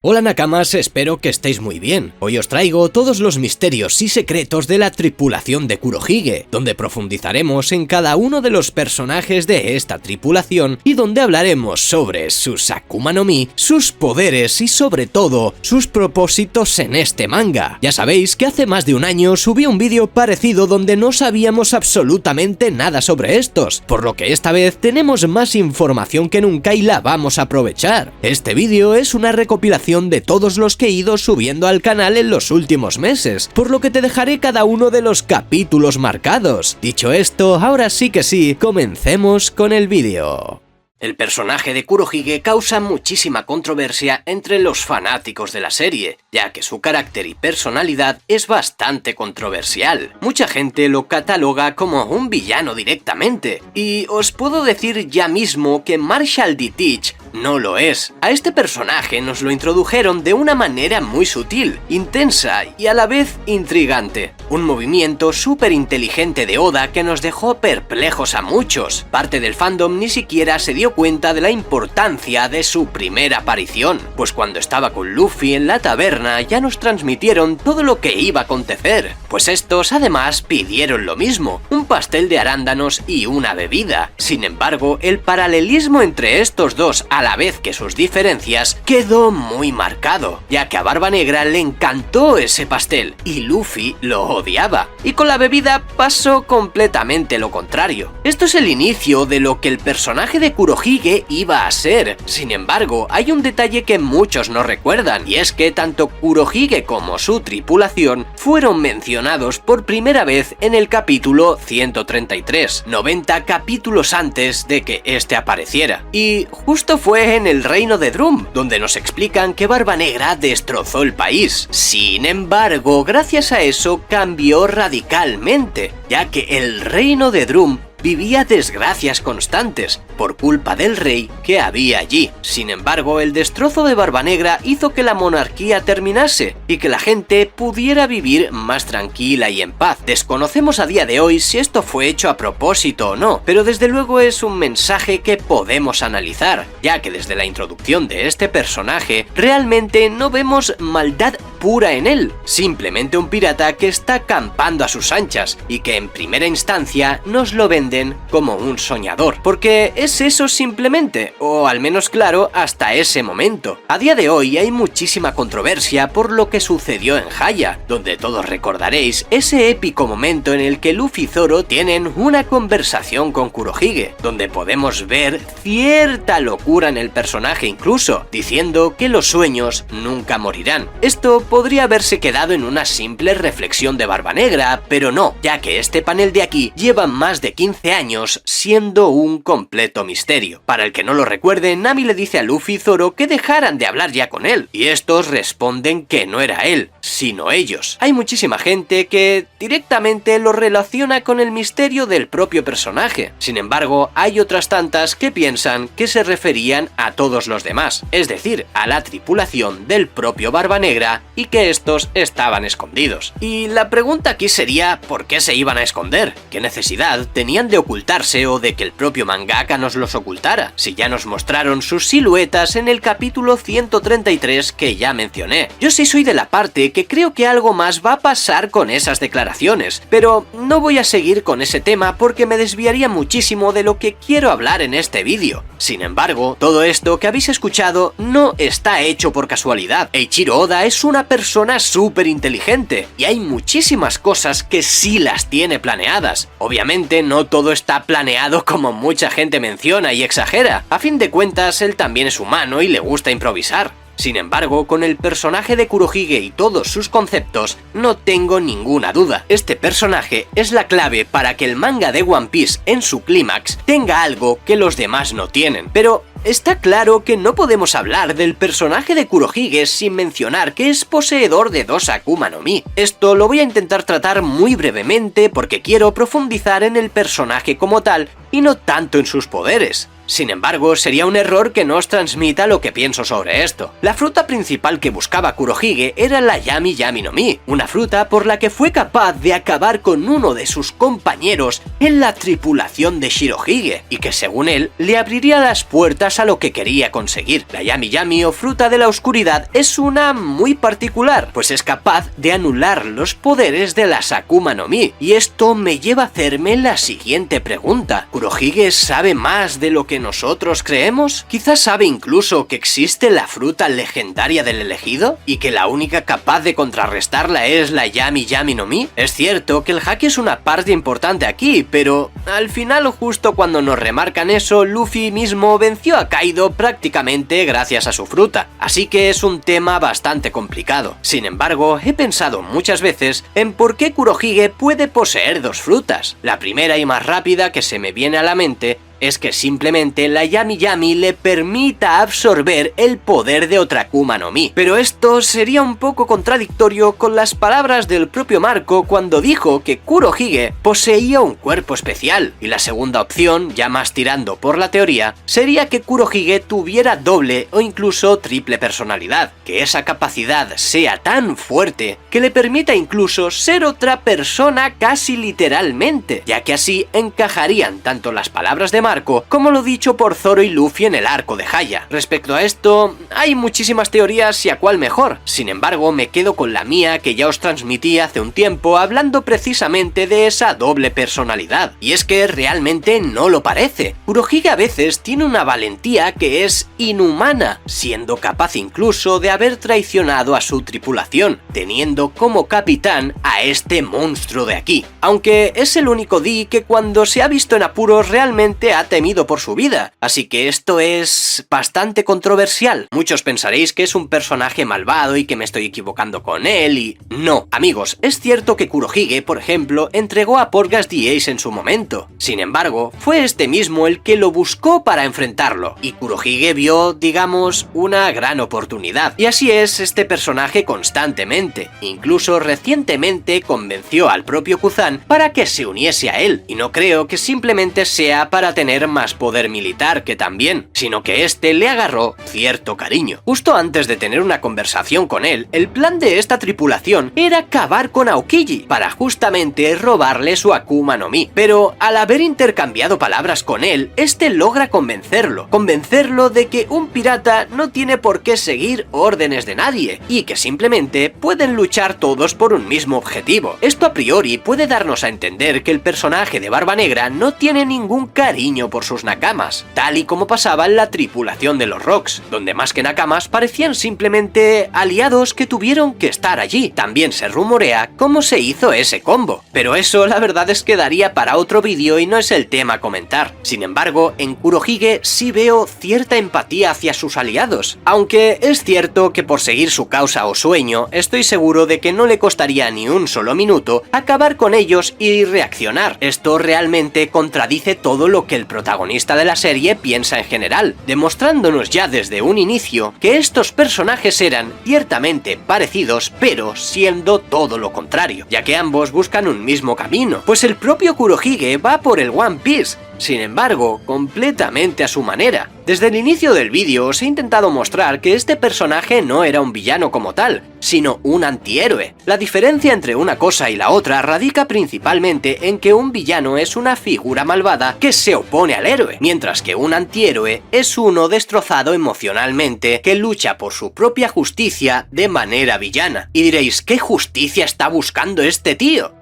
Hola Nakamas, espero que estéis muy bien. Hoy os traigo todos los misterios y secretos de la tripulación de Kurohige, donde profundizaremos en cada uno de los personajes de esta tripulación y donde hablaremos sobre sus Akuma no Mi, sus poderes y sobre todo sus propósitos en este manga. Ya sabéis que hace más de un año subí un vídeo parecido donde no sabíamos absolutamente nada sobre estos, por lo que esta vez tenemos más información que nunca y la vamos a aprovechar. Este vídeo es una recopilación de todos los que he ido subiendo al canal en los últimos meses, por lo que te dejaré cada uno de los capítulos marcados. Dicho esto, ahora sí que sí, comencemos con el vídeo. El personaje de Kurohige causa muchísima controversia entre los fanáticos de la serie, ya que su carácter y personalidad es bastante controversial. Mucha gente lo cataloga como un villano directamente, y os puedo decir ya mismo que Marshall D. Teach no lo es. A este personaje nos lo introdujeron de una manera muy sutil, intensa y a la vez intrigante. Un movimiento súper inteligente de Oda que nos dejó perplejos a muchos. Parte del fandom ni siquiera se dio cuenta de la importancia de su primera aparición, pues cuando estaba con Luffy en la taberna ya nos transmitieron todo lo que iba a acontecer, pues estos además pidieron lo mismo, un pastel de arándanos y una bebida. Sin embargo, el paralelismo entre estos dos a la vez que sus diferencias quedó muy marcado, ya que a Barba Negra le encantó ese pastel y Luffy lo odiaba, y con la bebida pasó completamente lo contrario. Esto es el inicio de lo que el personaje de Kurohige iba a ser. Sin embargo, hay un detalle que muchos no recuerdan, y es que tanto Kurohige como su tripulación fueron mencionados por primera vez en el capítulo 133, 90 capítulos antes de que este apareciera. Y justo fue en el reino de Drum, donde nos explican que Barba Negra destrozó el país. Sin embargo, gracias a eso cambió radicalmente, ya que el reino de Drum vivía desgracias constantes por culpa del rey que había allí. Sin embargo, el destrozo de Barba Negra hizo que la monarquía terminase y que la gente pudiera vivir más tranquila y en paz. Desconocemos a día de hoy si esto fue hecho a propósito o no, pero desde luego es un mensaje que podemos analizar, ya que desde la introducción de este personaje realmente no vemos maldad pura en él, simplemente un pirata que está acampando a sus anchas y que en primera instancia nos lo venden como un soñador, porque es eso simplemente, o al menos claro hasta ese momento. A día de hoy hay muchísima controversia por lo que sucedió en Haya, donde todos recordaréis ese épico momento en el que Luffy y Zoro tienen una conversación con Kurohige, donde podemos ver cierta locura en el personaje incluso, diciendo que los sueños nunca morirán. Esto podría haberse quedado en una simple reflexión de Barba Negra, pero no, ya que este panel de aquí lleva más de 15 años siendo un completo misterio. Para el que no lo recuerde, Nami le dice a Luffy y Zoro que dejaran de hablar ya con él, y estos responden que no era él, sino ellos. Hay muchísima gente que directamente lo relaciona con el misterio del propio personaje. Sin embargo, hay otras tantas que piensan que se referían a todos los demás, es decir, a la tripulación del propio Barba Negra, y que estos estaban escondidos. Y la pregunta aquí sería, ¿por qué se iban a esconder? ¿Qué necesidad tenían de ocultarse o de que el propio mangaka nos los ocultara, si ya nos mostraron sus siluetas en el capítulo 133 que ya mencioné? Yo sí soy de la parte que creo que algo más va a pasar con esas declaraciones, pero no voy a seguir con ese tema porque me desviaría muchísimo de lo que quiero hablar en este vídeo. Sin embargo, todo esto que habéis escuchado no está hecho por casualidad. Eiichiro Oda es una persona súper inteligente y hay muchísimas cosas que sí las tiene planeadas. Obviamente no todo está planeado como mucha gente menciona y exagera. A fin de cuentas, él también es humano y le gusta improvisar. Sin embargo, con el personaje de Kurohige y todos sus conceptos, no tengo ninguna duda. Este personaje es la clave para que el manga de One Piece en su clímax tenga algo que los demás no tienen. Pero está claro que no podemos hablar del personaje de Kurohige sin mencionar que es poseedor de dos Akuma no Mi. Esto lo voy a intentar tratar muy brevemente porque quiero profundizar en el personaje como tal y no tanto en sus poderes. Sin embargo, sería un error que no os transmita lo que pienso sobre esto. La fruta principal que buscaba Kurohige era la Yami Yami no Mi, una fruta por la que fue capaz de acabar con uno de sus compañeros en la tripulación de Shirohige, y que según él le abriría las puertas a lo que quería conseguir. La Yami Yami o fruta de la oscuridad es una muy particular, pues es capaz de anular los poderes de las Akuma no Mi, y esto me lleva a hacerme la siguiente pregunta. ¿Kurohige sabe más de lo que nosotros creemos? ¿Quizás sabe incluso que existe la fruta legendaria del elegido? ¿Y que la única capaz de contrarrestarla es la Yami Yami no Mi? Es cierto que el haki es una parte importante aquí, pero al final, justo cuando nos remarcan eso, Luffy mismo venció a Kaido prácticamente gracias a su fruta, así que es un tema bastante complicado. Sin embargo, he pensado muchas veces en por qué Kurohige puede poseer dos frutas. La primera y más rápida que se me viene a la mente es que simplemente la Yami Yami le permita absorber el poder de otra Akuma no Mi. Pero esto sería un poco contradictorio con las palabras del propio Marco cuando dijo que Kurohige poseía un cuerpo especial, y la segunda opción, ya más tirando por la teoría, sería que Kurohige tuviera doble o incluso triple personalidad, que esa capacidad sea tan fuerte que le permita incluso ser otra persona casi literalmente, ya que así encajarían tanto las palabras de Marco como lo dicho por Zoro y Luffy en el arco de Haya. Respecto a esto, hay muchísimas teorías y a cuál mejor. Sin embargo, me quedo con la mía que ya os transmití hace un tiempo hablando precisamente de esa doble personalidad. Y es que realmente no lo parece. Kurohige a veces tiene una valentía que es inhumana, siendo capaz incluso de haber traicionado a su tripulación, teniendo como capitán a este monstruo de aquí. Aunque es el único D que cuando se ha visto en apuros realmente ha temido por su vida, así que esto es bastante controversial. Muchos pensaréis que es un personaje malvado y que me estoy equivocando con él y... No, amigos, es cierto que Kurohige, por ejemplo, entregó a Porgas the Ace en su momento. Sin embargo, fue este mismo el que lo buscó para enfrentarlo, y Kurohige vio, digamos, una gran oportunidad. Y así es este personaje constantemente. Incluso recientemente convenció al propio Kuzan para que se uniese a él, y no creo que simplemente sea para tener más poder militar que también, sino que este le agarró cierto cariño. Justo antes de tener una conversación con él, el plan de esta tripulación era acabar con Aokiji para justamente robarle su Akuma no Mi, pero al haber intercambiado palabras con él, este logra convencerlo de que un pirata no tiene por qué seguir órdenes de nadie y que simplemente pueden luchar todos por un mismo objetivo. Esto a priori puede darnos a entender que el personaje de Barba Negra no tiene ningún cariño por sus nakamas, tal y como pasaba en la tripulación de los Rocks, donde más que nakamas parecían simplemente aliados que tuvieron que estar allí. También se rumorea cómo se hizo ese combo, pero eso la verdad es que daría para otro vídeo y no es el tema a comentar. Sin embargo, en Kurohige sí veo cierta empatía hacia sus aliados, aunque es cierto que por seguir su causa o sueño, estoy seguro de que no le costaría ni un solo minuto acabar con ellos y reaccionar. Esto realmente contradice todo lo que el protagonista de la serie piensa en general, demostrándonos ya desde un inicio que estos personajes eran ciertamente parecidos, pero siendo todo lo contrario, ya que ambos buscan un mismo camino, pues el propio Kurohige va por el One Piece, sin embargo, completamente a su manera. Desde el inicio del vídeo os he intentado mostrar que este personaje no era un villano como tal, sino un antihéroe. La diferencia entre una cosa y la otra radica principalmente en que un villano es una figura malvada que se opone al héroe, mientras que un antihéroe es uno destrozado emocionalmente que lucha por su propia justicia de manera villana. Y diréis, ¿qué justicia está buscando este tío?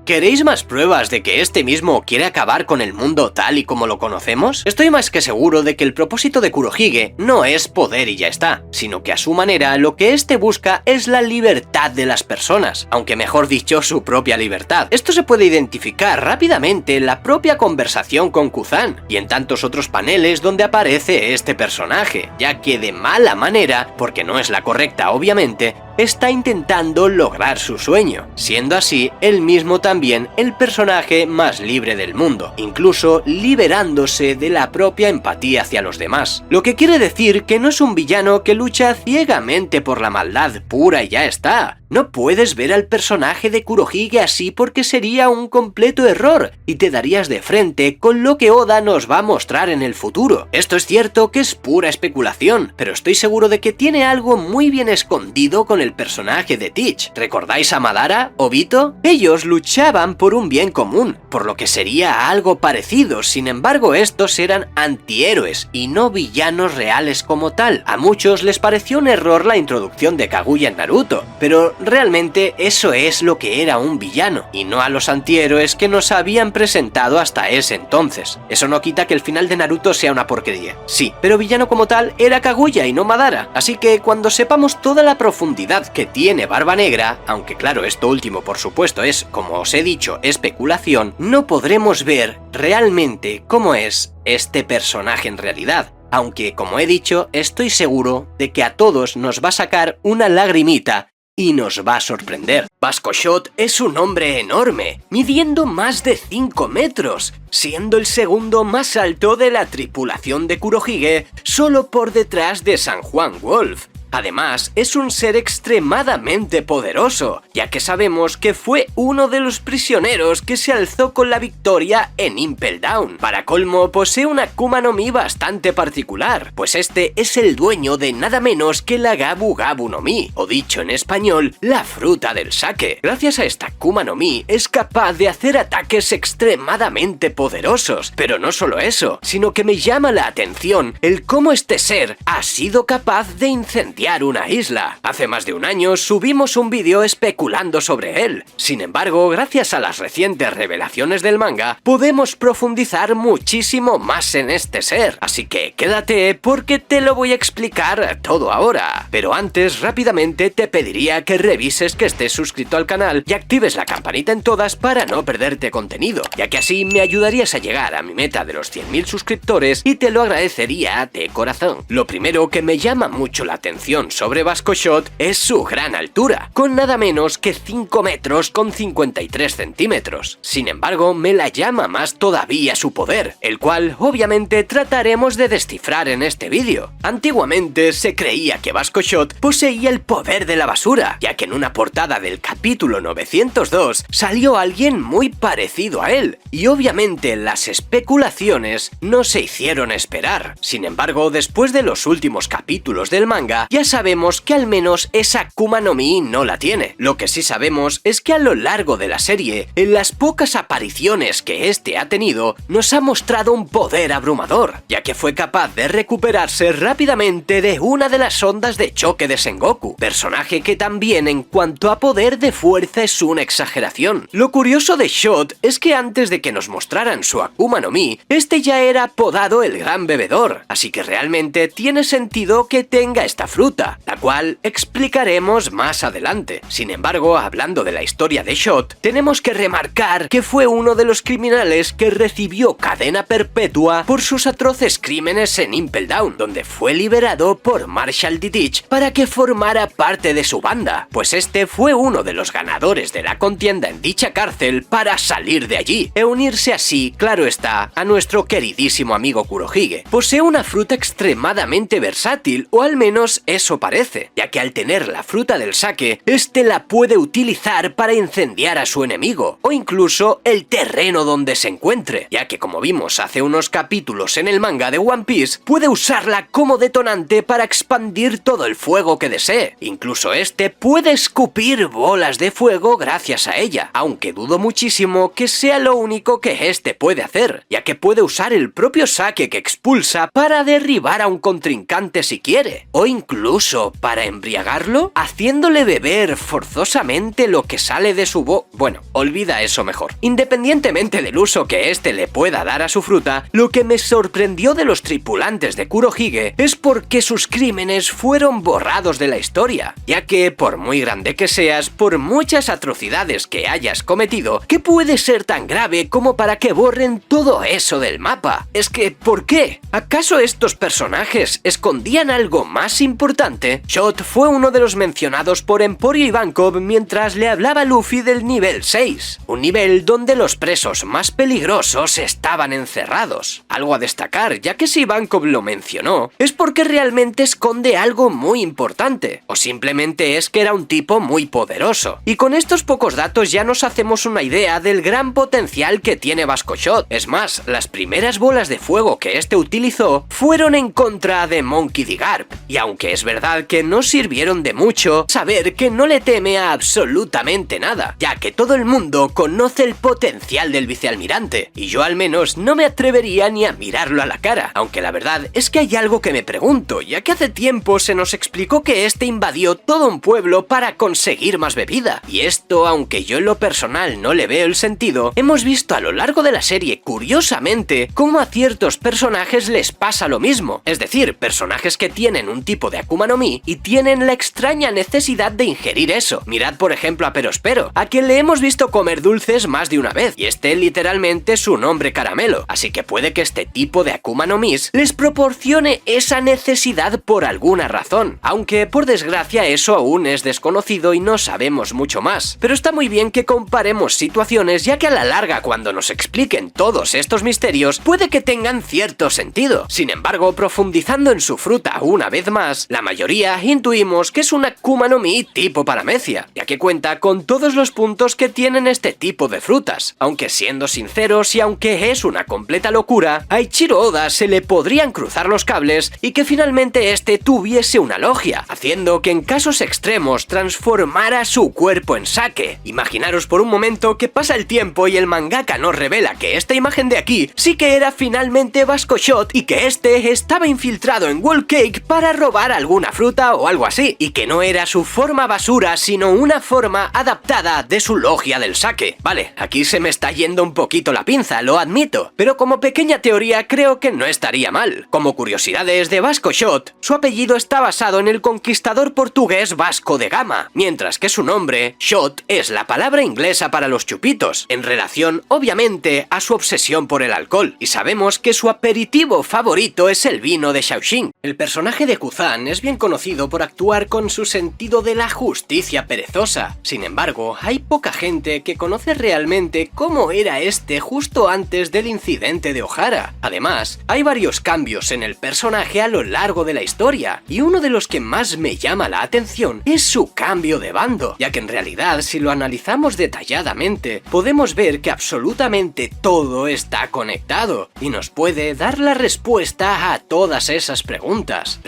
¿Queréis más pruebas de que este mismo quiere acabar con el mundo tal y como lo conocemos? Estoy más que seguro de que el propósito de Kurohige no es poder y ya está, sino que a su manera lo que este busca es la libertad de las personas, aunque mejor dicho su propia libertad. Esto se puede identificar rápidamente en la propia conversación con Kuzan y en tantos otros paneles donde aparece este personaje, ya que de mala manera, porque no es la correcta obviamente, está intentando lograr su sueño, siendo así él mismo también el personaje más libre del mundo, incluso liberándose de la propia empatía hacia los demás. Lo que quiere decir que no es un villano que lucha ciegamente por la maldad pura y ya está, No puedes ver al personaje de Kurohige así porque sería un completo error y te darías de frente con lo que Oda nos va a mostrar en el futuro. Esto es cierto que es pura especulación, pero estoy seguro de que tiene algo muy bien escondido con el personaje de Teach. ¿Recordáis a Madara, Obito? Ellos luchaban por un bien común, por lo que sería algo parecido. Sin embargo, estos eran antihéroes y no villanos reales como tal. A muchos les pareció un error la introducción de Kaguya en Naruto, pero realmente eso es lo que era un villano, y no a los antihéroes que nos habían presentado hasta ese entonces. Eso no quita que el final de Naruto sea una porquería. Sí, pero villano como tal era Kaguya y no Madara, así que cuando sepamos toda la profundidad que tiene Barba Negra, aunque claro, esto último por supuesto es, como os he dicho, especulación, no podremos ver realmente cómo es este personaje en realidad. Aunque, como he dicho, estoy seguro de que a todos nos va a sacar una lagrimita y nos va a sorprender. Vasco Shot es un hombre enorme, midiendo más de 5 metros, siendo el segundo más alto de la tripulación de Kurohige, solo por detrás de San Juan Wolf. Además, es un ser extremadamente poderoso, ya que sabemos que fue uno de los prisioneros que se alzó con la victoria en Impel Down. Para colmo, posee una Akuma no Mi bastante particular, pues este es el dueño de nada menos que la Gabu Gabu no Mi, o dicho en español, la fruta del sake. Gracias a esta Akuma no Mi, es capaz de hacer ataques extremadamente poderosos, pero no solo eso, sino que me llama la atención el cómo este ser ha sido capaz de incendiar una isla. Hace más de un año subimos un vídeo especulando sobre él. Sin embargo, gracias a las recientes revelaciones del manga, podemos profundizar muchísimo más en este ser. Así que quédate porque te lo voy a explicar todo ahora. Pero antes, rápidamente te pediría que revises que estés suscrito al canal y actives la campanita en todas para no perderte contenido, ya que así me ayudarías a llegar a mi meta de los 100.000 suscriptores y te lo agradecería de corazón. Lo primero que me llama mucho la atención sobre Vasco Shot es su gran altura, con nada menos que 5 metros con 53 centímetros. Sin embargo, me la llama más todavía su poder, el cual obviamente trataremos de descifrar en este vídeo. Antiguamente se creía que Vasco Shot poseía el poder de la basura, ya que en una portada del capítulo 902 salió alguien muy parecido a él, y obviamente las especulaciones no se hicieron esperar. Sin embargo, después de los últimos capítulos del manga, ya sabemos que al menos esa Akuma no Mi no la tiene. Lo que sí sabemos es que a lo largo de la serie, en las pocas apariciones que este ha tenido, nos ha mostrado un poder abrumador, ya que fue capaz de recuperarse rápidamente de una de las ondas de choque de Sengoku, personaje que también en cuanto a poder de fuerza es una exageración. Lo curioso de Shot es que antes de que nos mostraran su Akuma no Mi, este ya era apodado el Gran Bebedor, así que realmente tiene sentido que tenga esta fruta, la cual explicaremos más adelante. Sin embargo, hablando de la historia de Shot, tenemos que remarcar que fue uno de los criminales que recibió cadena perpetua por sus atroces crímenes en Impel Down, donde fue liberado por Marshall D. Teach para que formara parte de su banda, pues este fue uno de los ganadores de la contienda en dicha cárcel para salir de allí e unirse así, claro está, a nuestro queridísimo amigo Kurohige. Posee una fruta extremadamente versátil, o al menos eso parece, ya que al tener la fruta del sake, este la puede utilizar para incendiar a su enemigo, o incluso el terreno donde se encuentre, ya que como vimos hace unos capítulos en el manga de One Piece, puede usarla como detonante para expandir todo el fuego que desee. Incluso este puede escupir bolas de fuego gracias a ella, aunque dudo muchísimo que sea lo único que este puede hacer, ya que puede usar el propio sake que expulsa para derribar a un contrincante si quiere, o incluso para embriagarlo, haciéndole beber forzosamente lo que sale de su bueno, olvida eso mejor. Independientemente del uso que este le pueda dar a su fruta, lo que me sorprendió de los tripulantes de Kurohige es porque sus crímenes fueron borrados de la historia, ya que por muy grande que seas, por muchas atrocidades que hayas cometido, ¿qué puede ser tan grave como para que borren todo eso del mapa? Es que, ¿por qué? ¿Acaso estos personajes escondían algo más importante resultante, Shot fue uno de los mencionados por Emporio Ivankov mientras le hablaba a Luffy del nivel 6, un nivel donde los presos más peligrosos estaban encerrados. Algo a destacar, ya que si Ivankov lo mencionó, es porque realmente esconde algo muy importante, o simplemente es que era un tipo muy poderoso. Y con estos pocos datos ya nos hacemos una idea del gran potencial que tiene Vasco Shot. Es más, las primeras bolas de fuego que este utilizó fueron en contra de Monkey D. Garp, y aunque es verdad que no sirvieron de mucho, saber que no le teme a absolutamente nada, ya que todo el mundo conoce el potencial del vicealmirante, y yo al menos no me atrevería ni a mirarlo a la cara, aunque la verdad es que hay algo que me pregunto, ya que hace tiempo se nos explicó que este invadió todo un pueblo para conseguir más bebida, y esto, aunque yo en lo personal no le veo el sentido, hemos visto a lo largo de la serie, curiosamente, cómo a ciertos personajes les pasa lo mismo, es decir, personajes que tienen un tipo de Akuma no Mi y tienen la extraña necesidad de ingerir eso. Mirad por ejemplo a Perospero, a quien le hemos visto comer dulces más de una vez, y este literalmente su nombre Caramelo, así que puede que este tipo de Akuma no Mis les proporcione esa necesidad por alguna razón, aunque por desgracia eso aún es desconocido y no sabemos mucho más. Pero está muy bien que comparemos situaciones, ya que a la larga cuando nos expliquen todos estos misterios puede que tengan cierto sentido. Sin embargo, profundizando en su fruta una vez más, la mayoría intuimos que es una Akuma no Mi tipo paramecia, ya que cuenta con todos los puntos que tienen este tipo de frutas, aunque siendo sinceros y aunque es una completa locura, a Ichiro Oda se le podrían cruzar los cables y que finalmente este tuviese una logia, haciendo que en casos extremos transformara su cuerpo en sake. Imaginaros por un momento que pasa el tiempo y el mangaka nos revela que esta imagen de aquí sí que era finalmente Vasco Shot y que este estaba infiltrado en Whole Cake para robar alguna fruta o algo así, y que no era su forma basura sino una forma adaptada de su logia del sake. Vale, aquí se me está yendo un poquito la pinza, lo admito, pero como pequeña teoría creo que no estaría mal. Como curiosidades de Vasco Shot, su apellido está basado en el conquistador portugués Vasco de Gama, mientras que su nombre, Shot, es la palabra inglesa para los chupitos, en relación obviamente a su obsesión por el alcohol, y sabemos que su aperitivo favorito es el vino de Shaoxing. El personaje de Kuzan es bien conocido por actuar con su sentido de la justicia perezosa. Sin embargo, hay poca gente que conoce realmente cómo era este justo antes del incidente de Ohara. Además, hay varios cambios en el personaje a lo largo de la historia, y uno de los que más me llama la atención es su cambio de bando, ya que en realidad si lo analizamos detalladamente, podemos ver que absolutamente todo está conectado, y nos puede dar la respuesta a todas esas preguntas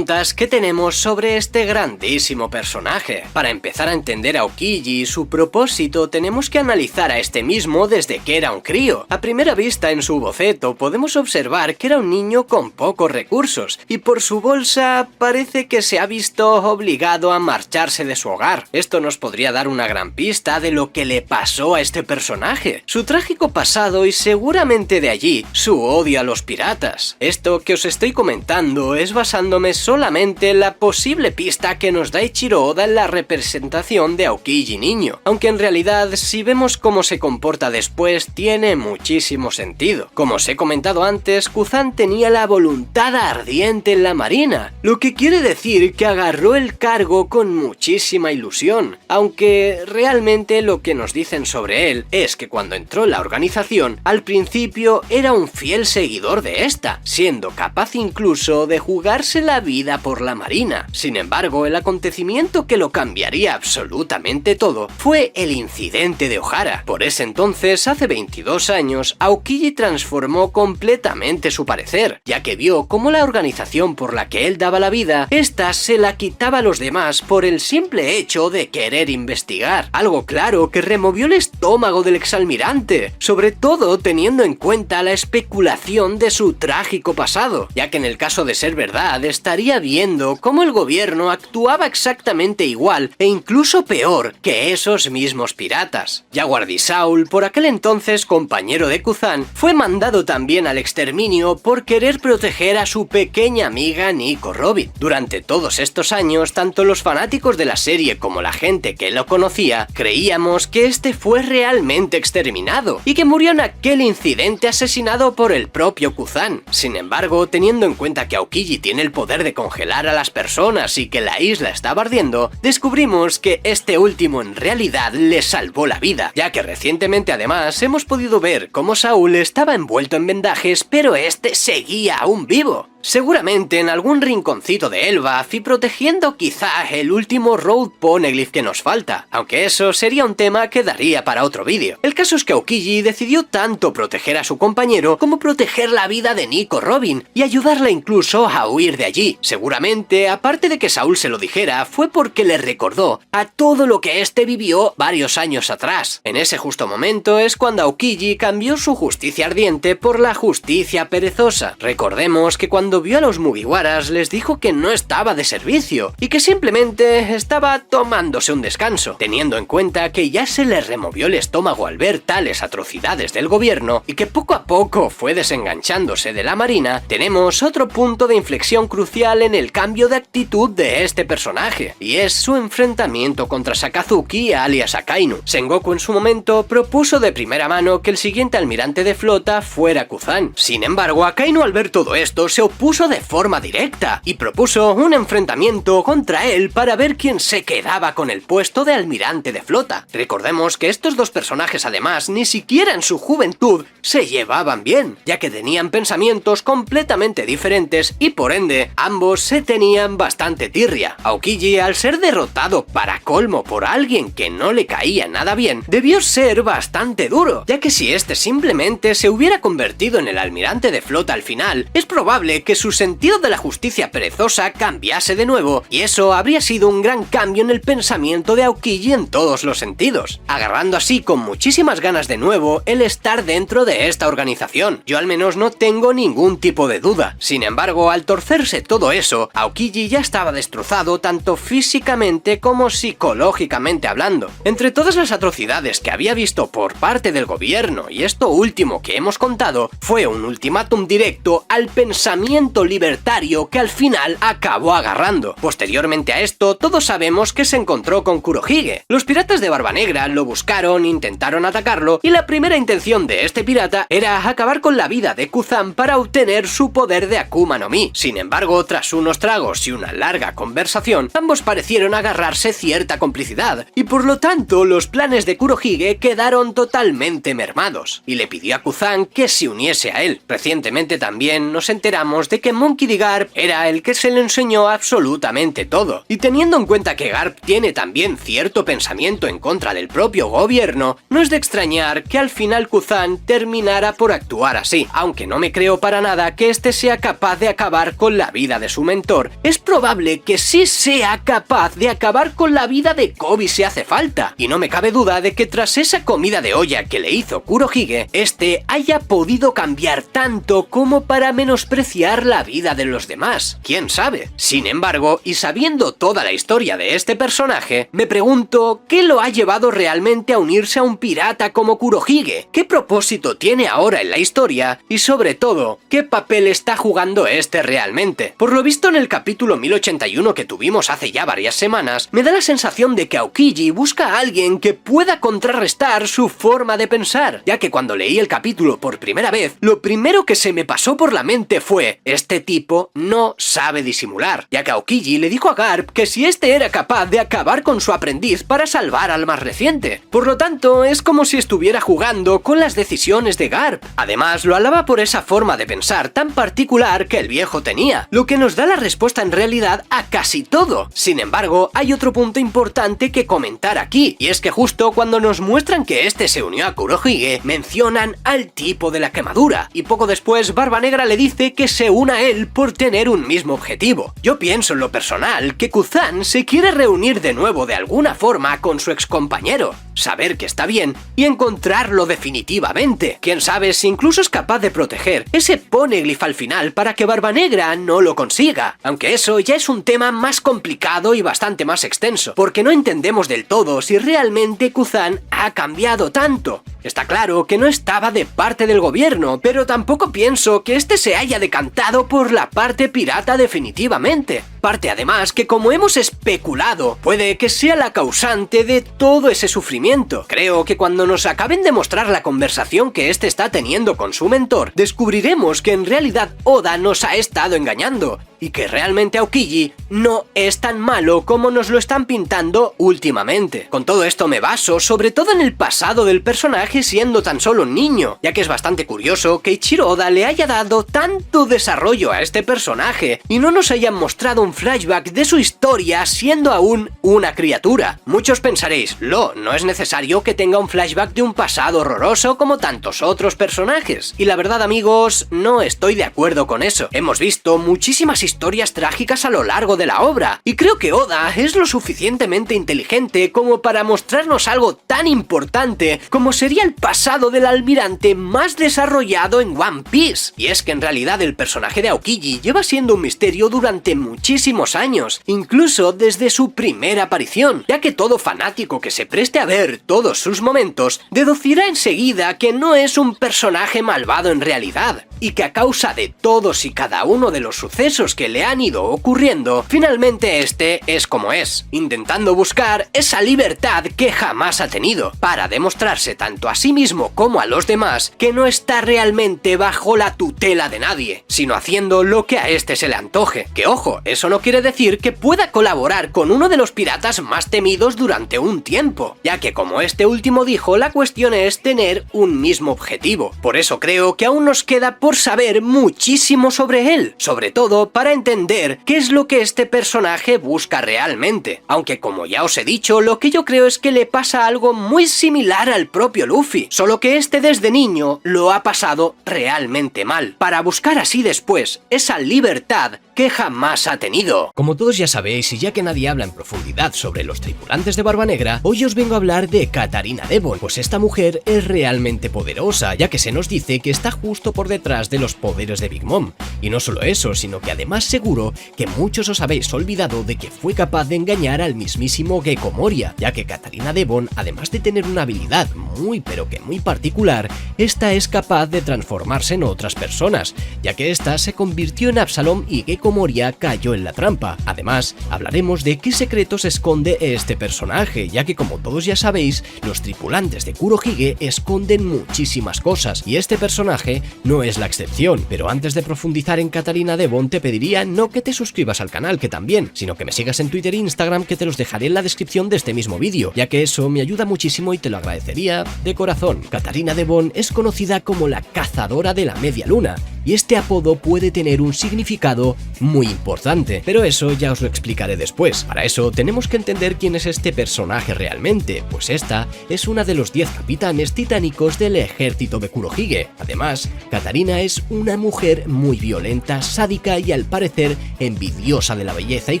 que tenemos sobre este grandísimo personaje. Para empezar a entender a Aokiji y su propósito, tenemos que analizar a este mismo desde que era un crío. A primera vista en su boceto podemos observar que era un niño con pocos recursos, y por su bolsa parece que se ha visto obligado a marcharse de su hogar. Esto nos podría dar una gran pista de lo que le pasó a este personaje, su trágico pasado y seguramente de allí su odio a los piratas. Esto que os estoy comentando es basándome solamente en la posible pista que nos da Ichiro Oda en la representación de Aokiji niño, aunque en realidad si vemos cómo se comporta después tiene muchísimo sentido. Como os he comentado antes, Kuzan tenía la voluntad ardiente en la marina, lo que quiere decir que agarró el cargo con muchísima ilusión, aunque realmente lo que nos dicen sobre él es que cuando entró en la organización, al principio era un fiel seguidor de esta, siendo capaz incluso de jugarse la vida por la marina. Sin embargo, el acontecimiento que lo cambiaría absolutamente todo fue el incidente de Ohara. Por ese entonces, hace 22 años, Aokiji transformó completamente su parecer, ya que vio cómo la organización por la que él daba la vida, esta se la quitaba a los demás por el simple hecho de querer investigar. Algo claro que removió el estómago del exalmirante, sobre todo teniendo en cuenta la especulación de su trágico pasado, ya que en el caso de ser verdad estaría viendo cómo el gobierno actuaba exactamente igual e incluso peor que esos mismos piratas. Jaguar Saul, por aquel entonces compañero de Kuzan, fue mandado también al exterminio por querer proteger a su pequeña amiga Nico Robin. Durante todos estos años, tanto los fanáticos de la serie como la gente que lo conocía, creíamos que este fue realmente exterminado y que murió en aquel incidente asesinado por el propio Kuzan. Sin embargo, teniendo en cuenta que Aokiji tiene el poder de congelar a las personas y que la isla estaba ardiendo, descubrimos que este último en realidad le salvó la vida, ya que recientemente además hemos podido ver cómo Saúl estaba envuelto en vendajes, pero este seguía aún vivo. Seguramente en algún rinconcito de Elbaf y protegiendo quizá el último Road Poneglyph que nos falta, aunque eso sería un tema que daría para otro vídeo. El caso es que Aokiji decidió tanto proteger a su compañero como proteger la vida de Nico Robin y ayudarla incluso a huir de allí. Seguramente, aparte de que Saúl se lo dijera, fue porque le recordó a todo lo que este vivió varios años atrás. En ese justo momento es cuando Aokiji cambió su justicia ardiente por la justicia perezosa. Recordemos que cuando vio a los Mugiwaras les dijo que no estaba de servicio y que simplemente estaba tomándose un descanso, teniendo en cuenta que ya se le removió el estómago al ver tales atrocidades del gobierno y que poco a poco fue desenganchándose de la marina. Tenemos otro punto de inflexión crucial en el cambio de actitud de este personaje, y es su enfrentamiento contra Sakazuki alias Akainu. Sengoku en su momento propuso de primera mano que el siguiente almirante de flota fuera Kuzan. Sin embargo, Akainu al ver todo esto se opuso de forma directa y propuso un enfrentamiento contra él para ver quién se quedaba con el puesto de almirante de flota. Recordemos que estos dos personajes además ni siquiera en su juventud se llevaban bien, ya que tenían pensamientos completamente diferentes y por ende ambos se tenían bastante tirria. Aokiji, al ser derrotado para colmo por alguien que no le caía nada bien, debió ser bastante duro, ya que si este simplemente se hubiera convertido en el almirante de flota al final, es probable que su sentido de la justicia perezosa cambiase de nuevo, y eso habría sido un gran cambio en el pensamiento de Aokiji en todos los sentidos, agarrando así con muchísimas ganas de nuevo el estar dentro de esta organización. Yo al menos no tengo ningún tipo de duda. Sin embargo, al torcerse todo eso, Aokiji ya estaba destrozado tanto físicamente como psicológicamente hablando. Entre todas las atrocidades que había visto por parte del gobierno y esto último que hemos contado, fue un ultimátum directo al pensamiento libertario que al final acabó agarrando. Posteriormente a esto, todos sabemos que se encontró con Kurohige. Los piratas de Barba Negra lo buscaron, intentaron atacarlo y la primera intención de este pirata era acabar con la vida de Kuzan para obtener su poder de Akuma no Mi. Sin embargo, tras unos tragos y una larga conversación, ambos parecieron agarrarse cierta complicidad y por lo tanto los planes de Kurohige quedaron totalmente mermados y le pidió a Kuzan que se uniese a él. Recientemente también nos enteramos de que Monkey D. Garp era el que se le enseñó absolutamente todo, y teniendo en cuenta que Garp tiene también cierto pensamiento en contra del propio gobierno, no es de extrañar que al final Kuzan terminara por actuar así. Aunque no me creo para nada que este sea capaz de acabar con la vida de su mentor, es probable que sí sea capaz de acabar con la vida de Koby si hace falta, y no me cabe duda de que tras esa comida de olla que le hizo Kurohige, este haya podido cambiar tanto como para menospreciar la vida de los demás. ¿Quién sabe? Sin embargo, y sabiendo toda la historia de este personaje, me pregunto ¿qué lo ha llevado realmente a unirse a un pirata como Kurohige? ¿Qué propósito tiene ahora en la historia? Y sobre todo, ¿qué papel está jugando este realmente? Por lo visto en el capítulo 1081 que tuvimos hace ya varias semanas, me da la sensación de que Aokiji busca a alguien que pueda contrarrestar su forma de pensar, ya que cuando leí el capítulo por primera vez, lo primero que se me pasó por la mente fue: este tipo no sabe disimular, ya que Aokiji le dijo a Garp que si este era capaz de acabar con su aprendiz para salvar al más reciente. Por lo tanto, es como si estuviera jugando con las decisiones de Garp. Además, lo alaba por esa forma de pensar tan particular que el viejo tenía, lo que nos da la respuesta en realidad a casi todo. Sin embargo, hay otro punto importante que comentar aquí, y es que justo cuando nos muestran que este se unió a Kurohige, mencionan al tipo de la quemadura, y poco después Barba Negra le dice que se una a él por tener un mismo objetivo. Yo pienso en lo personal que Kuzan se quiere reunir de nuevo de alguna forma con su excompañero, saber que está bien y encontrarlo definitivamente. Quién sabe si incluso es capaz de proteger ese poneglyph al final para que Barba Negra no lo consiga, aunque eso ya es un tema más complicado y bastante más extenso, porque no entendemos del todo si realmente Kuzan ha cambiado tanto. Está claro que no estaba de parte del gobierno, pero tampoco pienso que este se haya decantado por la parte pirata definitivamente. Parte además que, como hemos especulado, puede que sea la causante de todo ese sufrimiento. Creo que cuando nos acaben de mostrar la conversación que este está teniendo con su mentor, descubriremos que en realidad Oda nos ha estado engañando, y que realmente Aokiji no es tan malo como nos lo están pintando últimamente. Con todo esto me baso sobre todo en el pasado del personaje siendo tan solo un niño, ya que es bastante curioso que Eiichiro Oda le haya dado tanto desarrollo a este personaje y no nos hayan mostrado un flashback de su historia siendo aún una criatura. Muchos pensaréis, no es necesario que tenga un flashback de un pasado horroroso como tantos otros personajes. Y la verdad, amigos, no estoy de acuerdo con eso. Hemos visto muchísimas historias trágicas a lo largo de la obra, y creo que Oda es lo suficientemente inteligente como para mostrarnos algo tan importante como sería el pasado del almirante más desarrollado en One Piece. Y es que en realidad el personaje de Aokiji lleva siendo un misterio durante muchísimos años, incluso desde su primera aparición, ya que todo fanático que se preste a ver todos sus momentos deducirá enseguida que no es un personaje malvado en realidad, y que a causa de todos y cada uno de los sucesos que le han ido ocurriendo, finalmente este es como es, intentando buscar esa libertad que jamás ha tenido, para demostrarse tanto a sí mismo como a los demás que no está realmente bajo la tutela de nadie, sino haciendo lo que a este se le antoje. Que ojo, eso no quiere decir que pueda colaborar con uno de los piratas más temidos durante un tiempo, ya que como este último dijo, la cuestión es tener un mismo objetivo. Por eso creo que aún nos queda por saber muchísimo sobre él, sobre todo para entender qué es lo que este personaje busca realmente. Aunque como ya os he dicho, lo que yo creo es que le pasa algo muy similar al propio Luffy, solo que este desde niño lo ha pasado realmente mal, para buscar así después esa libertad que jamás ha tenido. Como todos ya sabéis, y ya que nadie habla en profundidad sobre los tripulantes de Barba Negra, hoy os vengo a hablar de Katarina Devon, pues esta mujer es realmente poderosa, ya que se nos dice que está justo por detrás de los poderes de Big Mom. Y no solo eso, sino que además seguro que muchos os habéis olvidado de que fue capaz de engañar al mismísimo Gecko Moria, ya que Katarina Devon, además de tener una habilidad muy pero que muy particular, esta es capaz de transformarse en otras personas, ya que esta se convirtió en Absalom y Gecko Moria cayó en la trampa. Además, hablaremos de qué secretos esconde este personaje, ya que como todos ya sabéis, los tripulantes de Kurohige esconden muchísimas cosas, y este personaje no es la excepción. Pero antes de profundizar en Katarina Devon, te pediría no que te suscribas al canal, que también, sino que me sigas en Twitter e Instagram, que te los dejaré en la descripción de este mismo vídeo, ya que eso me ayuda muchísimo y te lo agradecería de corazón. Katarina Devon es conocida como la cazadora de la media luna, y este apodo puede tener un significado muy importante, pero eso ya os lo explicaré después. Para eso tenemos que entender quién es este personaje realmente, pues esta es una de los 10 capitanes titánicos del ejército de Kurohige. Además, Katarina es una mujer muy violenta, sádica y al parecer envidiosa de la belleza y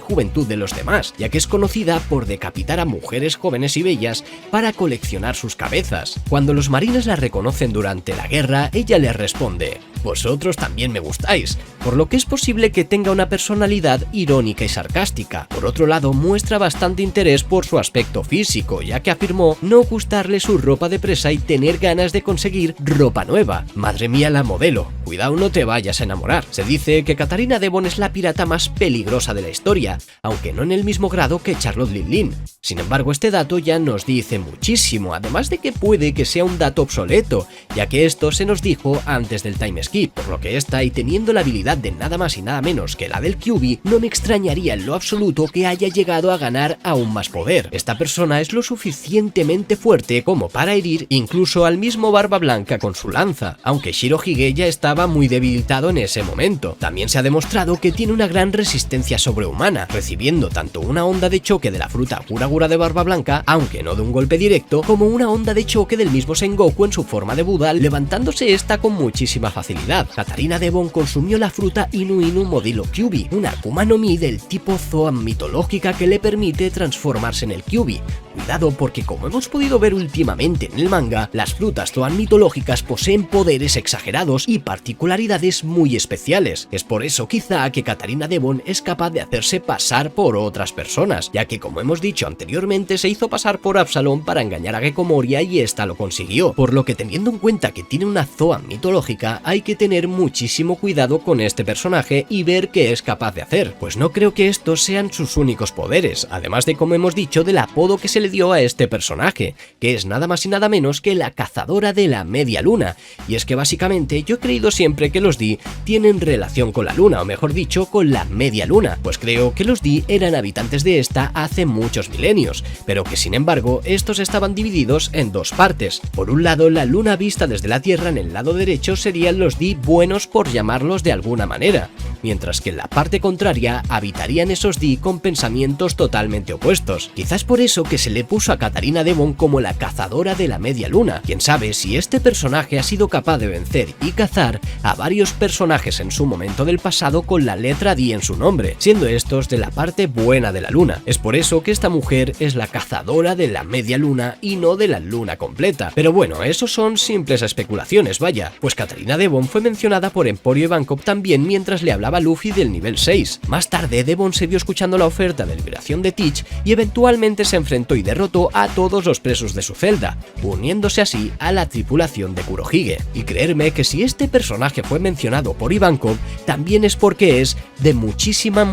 juventud de los demás, ya que es conocida por decapitar a mujeres jóvenes y bellas para coleccionar sus cabezas. Cuando los marines la reconocen durante la guerra, ella les responde: vosotros también me gustáis, por lo que es posible que tenga una personalidad irónica y sarcástica. Por otro lado, muestra bastante interés por su aspecto físico, ya que afirmó no gustarle su ropa de presa y tener ganas de conseguir ropa nueva. Madre mía, la modelo, cuidado, no te vayas a enamorar. Se dice que Katarina Devon es la pirata más peligrosa de la historia, aunque no en el mismo grado que Charlotte Lin Lin. Sin embargo, este dato ya nos dice muchísimo, además de que puede que sea un dato obsoleto, ya que esto se nos dijo antes del time skip, por lo que esta, y teniendo la habilidad de nada más y nada menos que la del Kyuubi, no me extrañaría en lo absoluto que haya llegado a ganar aún más poder. Esta persona es lo suficientemente fuerte como para herir incluso al mismo Barba Blanca con su lanza, aunque Shirohige ya estaba muy debilitado en ese momento. También se ha demostrado que tiene una gran resistencia sobrehumana, recibiendo tanto una onda de choque de la fruta Gura de Barba Blanca, aunque no de un golpe directo, como una onda de choque del mismo Sengoku en su forma de Buda, levantándose esta con muchísima facilidad. Katarina Devon consumió la fruta Inu Inu modelo Kyuubi, una Akuma no Mi del tipo Zoan mitológica que le permite transformarse en el Kyuubi. Cuidado, porque como hemos podido ver últimamente en el manga, las frutas Zoan mitológicas poseen poderes exagerados y particularidades muy especiales. Es por eso quizá que Katarina Devon es capaz de hacerse pasar por otras personas, ya que como hemos dicho anteriormente se hizo pasar por Absalom para engañar a Gecko Moria y esta lo consiguió, por lo que teniendo en cuenta que tiene una Zoan mitológica hay que tener muchísimo cuidado con este personaje y ver qué es capaz de hacer, pues no creo que estos sean sus únicos poderes, además de, como hemos dicho, del apodo que se le le dio a este personaje, que es nada más y nada menos que la cazadora de la media luna. Y es que básicamente yo he creído siempre que los Di tienen relación con la luna, o mejor dicho, con la media luna, pues creo que los Di eran habitantes de esta hace muchos milenios, pero que sin embargo estos estaban divididos en dos partes. Por un lado, la luna vista desde la Tierra en el lado derecho serían los Di buenos, por llamarlos de alguna manera, mientras que en la parte contraria habitarían esos Di con pensamientos totalmente opuestos. Quizás por eso que se le puso a Katarina Devon como la cazadora de la media luna. Quién sabe si este personaje ha sido capaz de vencer y cazar a varios personajes en su momento del pasado con la letra Di en su nombre, siendo estos de la parte buena de la luna. Es por eso que esta mujer es la cazadora de la media luna y no de la luna completa. Pero bueno, eso son simples especulaciones, vaya, pues Katarina Devon fue mencionada por Emporio Ivankov también mientras le hablaba a Luffy del nivel 6. Más tarde, Devon se vio escuchando la oferta de liberación de Teach y eventualmente se enfrentó y derrotó a todos los presos de su celda, uniéndose así a la tripulación de Kurohige. Y creerme que si este personaje fue mencionado por Ivankov, también es porque es de muchísima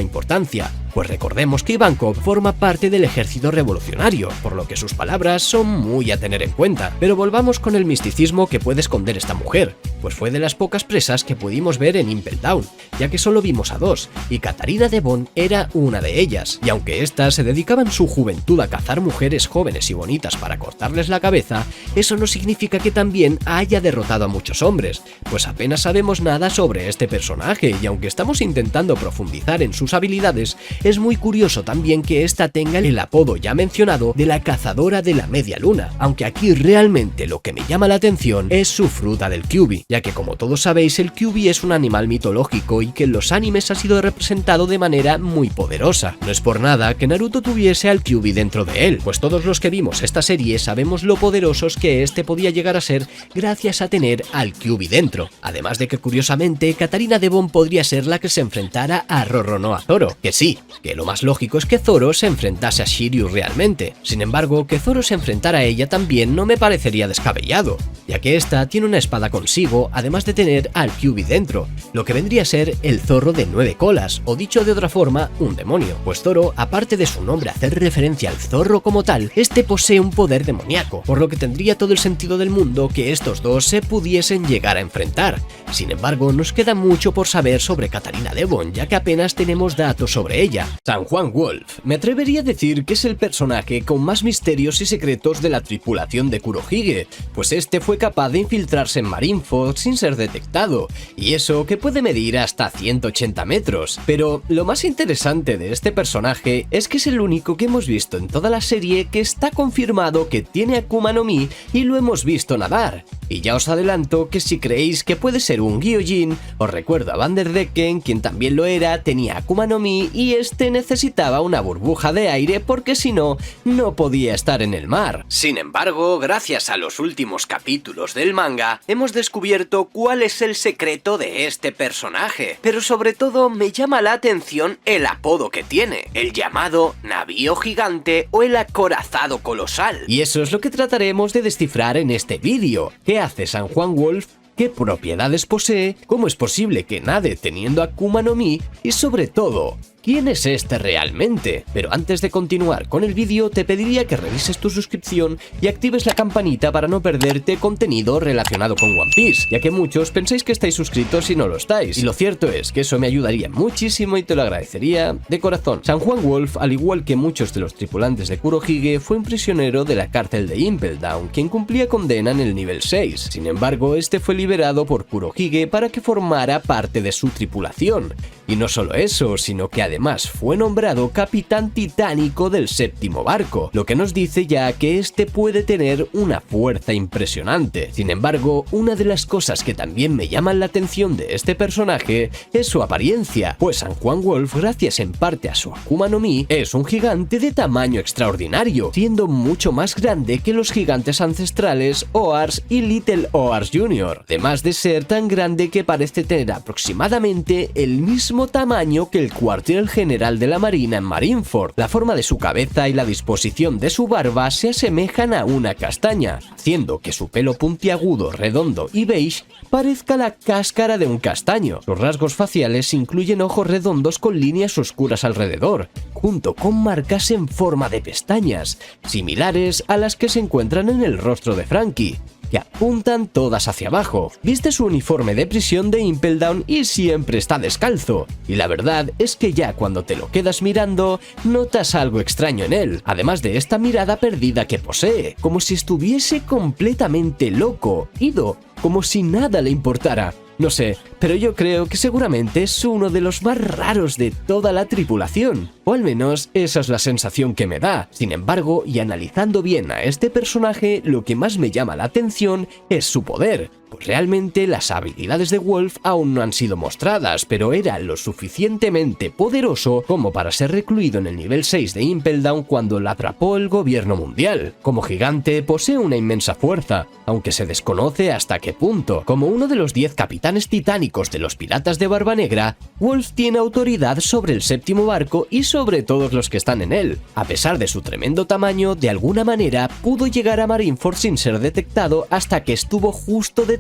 importancia. Pues recordemos que Ivankov forma parte del ejército revolucionario, por lo que sus palabras son muy a tener en cuenta. Pero volvamos con el misticismo que puede esconder esta mujer, pues fue de las pocas presas que pudimos ver en Impel Down, ya que solo vimos a dos, y Katarina Devon era una de ellas. Y aunque éstas se dedicaba en su juventud a cazar mujeres jóvenes y bonitas para cortarles la cabeza, eso no significa que también haya derrotado a muchos hombres, pues apenas sabemos nada sobre este personaje, y aunque estamos intentando profundizar en sus habilidades, es muy curioso también que esta tenga el apodo ya mencionado de la cazadora de la media luna, aunque aquí realmente lo que me llama la atención es su fruta del Kyuubi, ya que como todos sabéis el Kyuubi es un animal mitológico y que en los animes ha sido representado de manera muy poderosa. No es por nada que Naruto tuviese al Kyuubi dentro de él, pues todos los que vimos esta serie sabemos lo poderosos que este podía llegar a ser gracias a tener al Kyuubi dentro. Además de que curiosamente Katarina Devon podría ser la que se enfrentara a Roronoa Zoro, que sí, que lo más lógico es que Zoro se enfrentase a Shiryu realmente. Sin embargo, que Zoro se enfrentara a ella también no me parecería descabellado, ya que esta tiene una espada consigo, además de tener al Kyuubi dentro, lo que vendría a ser el zorro de 9 colas, o dicho de otra forma, un demonio. Pues Zoro, aparte de su nombre hacer referencia al zorro como tal, este posee un poder demoníaco, por lo que tendría todo el sentido del mundo que estos dos se pudiesen llegar a enfrentar. Sin embargo, nos queda mucho por saber sobre Katarina Devon, ya que apenas tenemos datos sobre ella. San Juan Wolf. Me atrevería a decir que es el personaje con más misterios y secretos de la tripulación de Kurohige, pues este fue capaz de infiltrarse en Marineford sin ser detectado, y eso que puede medir hasta 180 metros. Pero lo más interesante de este personaje es que es el único que hemos visto en toda la serie que está confirmado que tiene Akuma no Mi y lo hemos visto nadar. Y ya os adelanto que si creéis que puede ser un Gyojin, os recuerdo a Vanderdecken, quien también lo era, tenía Akuma no Mi y este necesitaba una burbuja de aire porque si no, no podía estar en el mar. Sin embargo, gracias a los últimos capítulos del manga, hemos descubierto cuál es el secreto de este personaje, pero sobre todo me llama la atención el apodo que tiene, el llamado navío gigante o el acorazado colosal. Y eso es lo que trataremos de descifrar en este vídeo. ¿Qué hace San Juan Wolf? ¿Qué propiedades posee? ¿Cómo es posible que nade teniendo Akuma no Mi? Y sobre todo, ¿quién es este realmente? Pero antes de continuar con el vídeo te pediría que revises tu suscripción y actives la campanita para no perderte contenido relacionado con One Piece, ya que muchos pensáis que estáis suscritos y no lo estáis, y lo cierto es que eso me ayudaría muchísimo y te lo agradecería de corazón. San Juan Wolf, al igual que muchos de los tripulantes de Kurohige, fue un prisionero de la cárcel de Impel Down, quien cumplía condena en el nivel 6. Sin embargo, este fue liberado por Kurohige para que formara parte de su tripulación. Y no solo eso, sino que además fue nombrado capitán titánico del 7º barco, lo que nos dice ya que este puede tener una fuerza impresionante. Sin embargo, una de las cosas que también me llaman la atención de este personaje es su apariencia, pues San Juan Wolf, gracias en parte a su Akuma no Mi, es un gigante de tamaño extraordinario, siendo mucho más grande que los gigantes ancestrales Oars y Little Oars Jr., además de ser tan grande que parece tener aproximadamente el mismo mismo tamaño que el cuartel general de la Marina en Marineford. La forma de su cabeza y la disposición de su barba se asemejan a una castaña, haciendo que su pelo puntiagudo, redondo y beige parezca la cáscara de un castaño. Los rasgos faciales incluyen ojos redondos con líneas oscuras alrededor, junto con marcas en forma de pestañas, similares a las que se encuentran en el rostro de Frankie, que apuntan todas hacia abajo. Viste su uniforme de prisión de Impel Down y siempre está descalzo. Y la verdad es que ya cuando te lo quedas mirando, notas algo extraño en él, además de esta mirada perdida que posee, como si estuviese completamente loco, ido, como si nada le importara. No sé, pero yo creo que seguramente es uno de los más raros de toda la tripulación. O al menos esa es la sensación que me da. Sin embargo, y analizando bien a este personaje, lo que más me llama la atención es su poder. Pues realmente las habilidades de Wolf aún no han sido mostradas, pero era lo suficientemente poderoso como para ser recluido en el nivel 6 de Impel Down cuando la atrapó el gobierno mundial. Como gigante posee una inmensa fuerza, aunque se desconoce hasta qué punto. Como uno de los 10 capitanes titánicos de los piratas de Barba Negra, Wolf tiene autoridad sobre el séptimo barco y sobre todos los que están en él. A pesar de su tremendo tamaño, de alguna manera pudo llegar a Marineford sin ser detectado hasta que estuvo justo detrás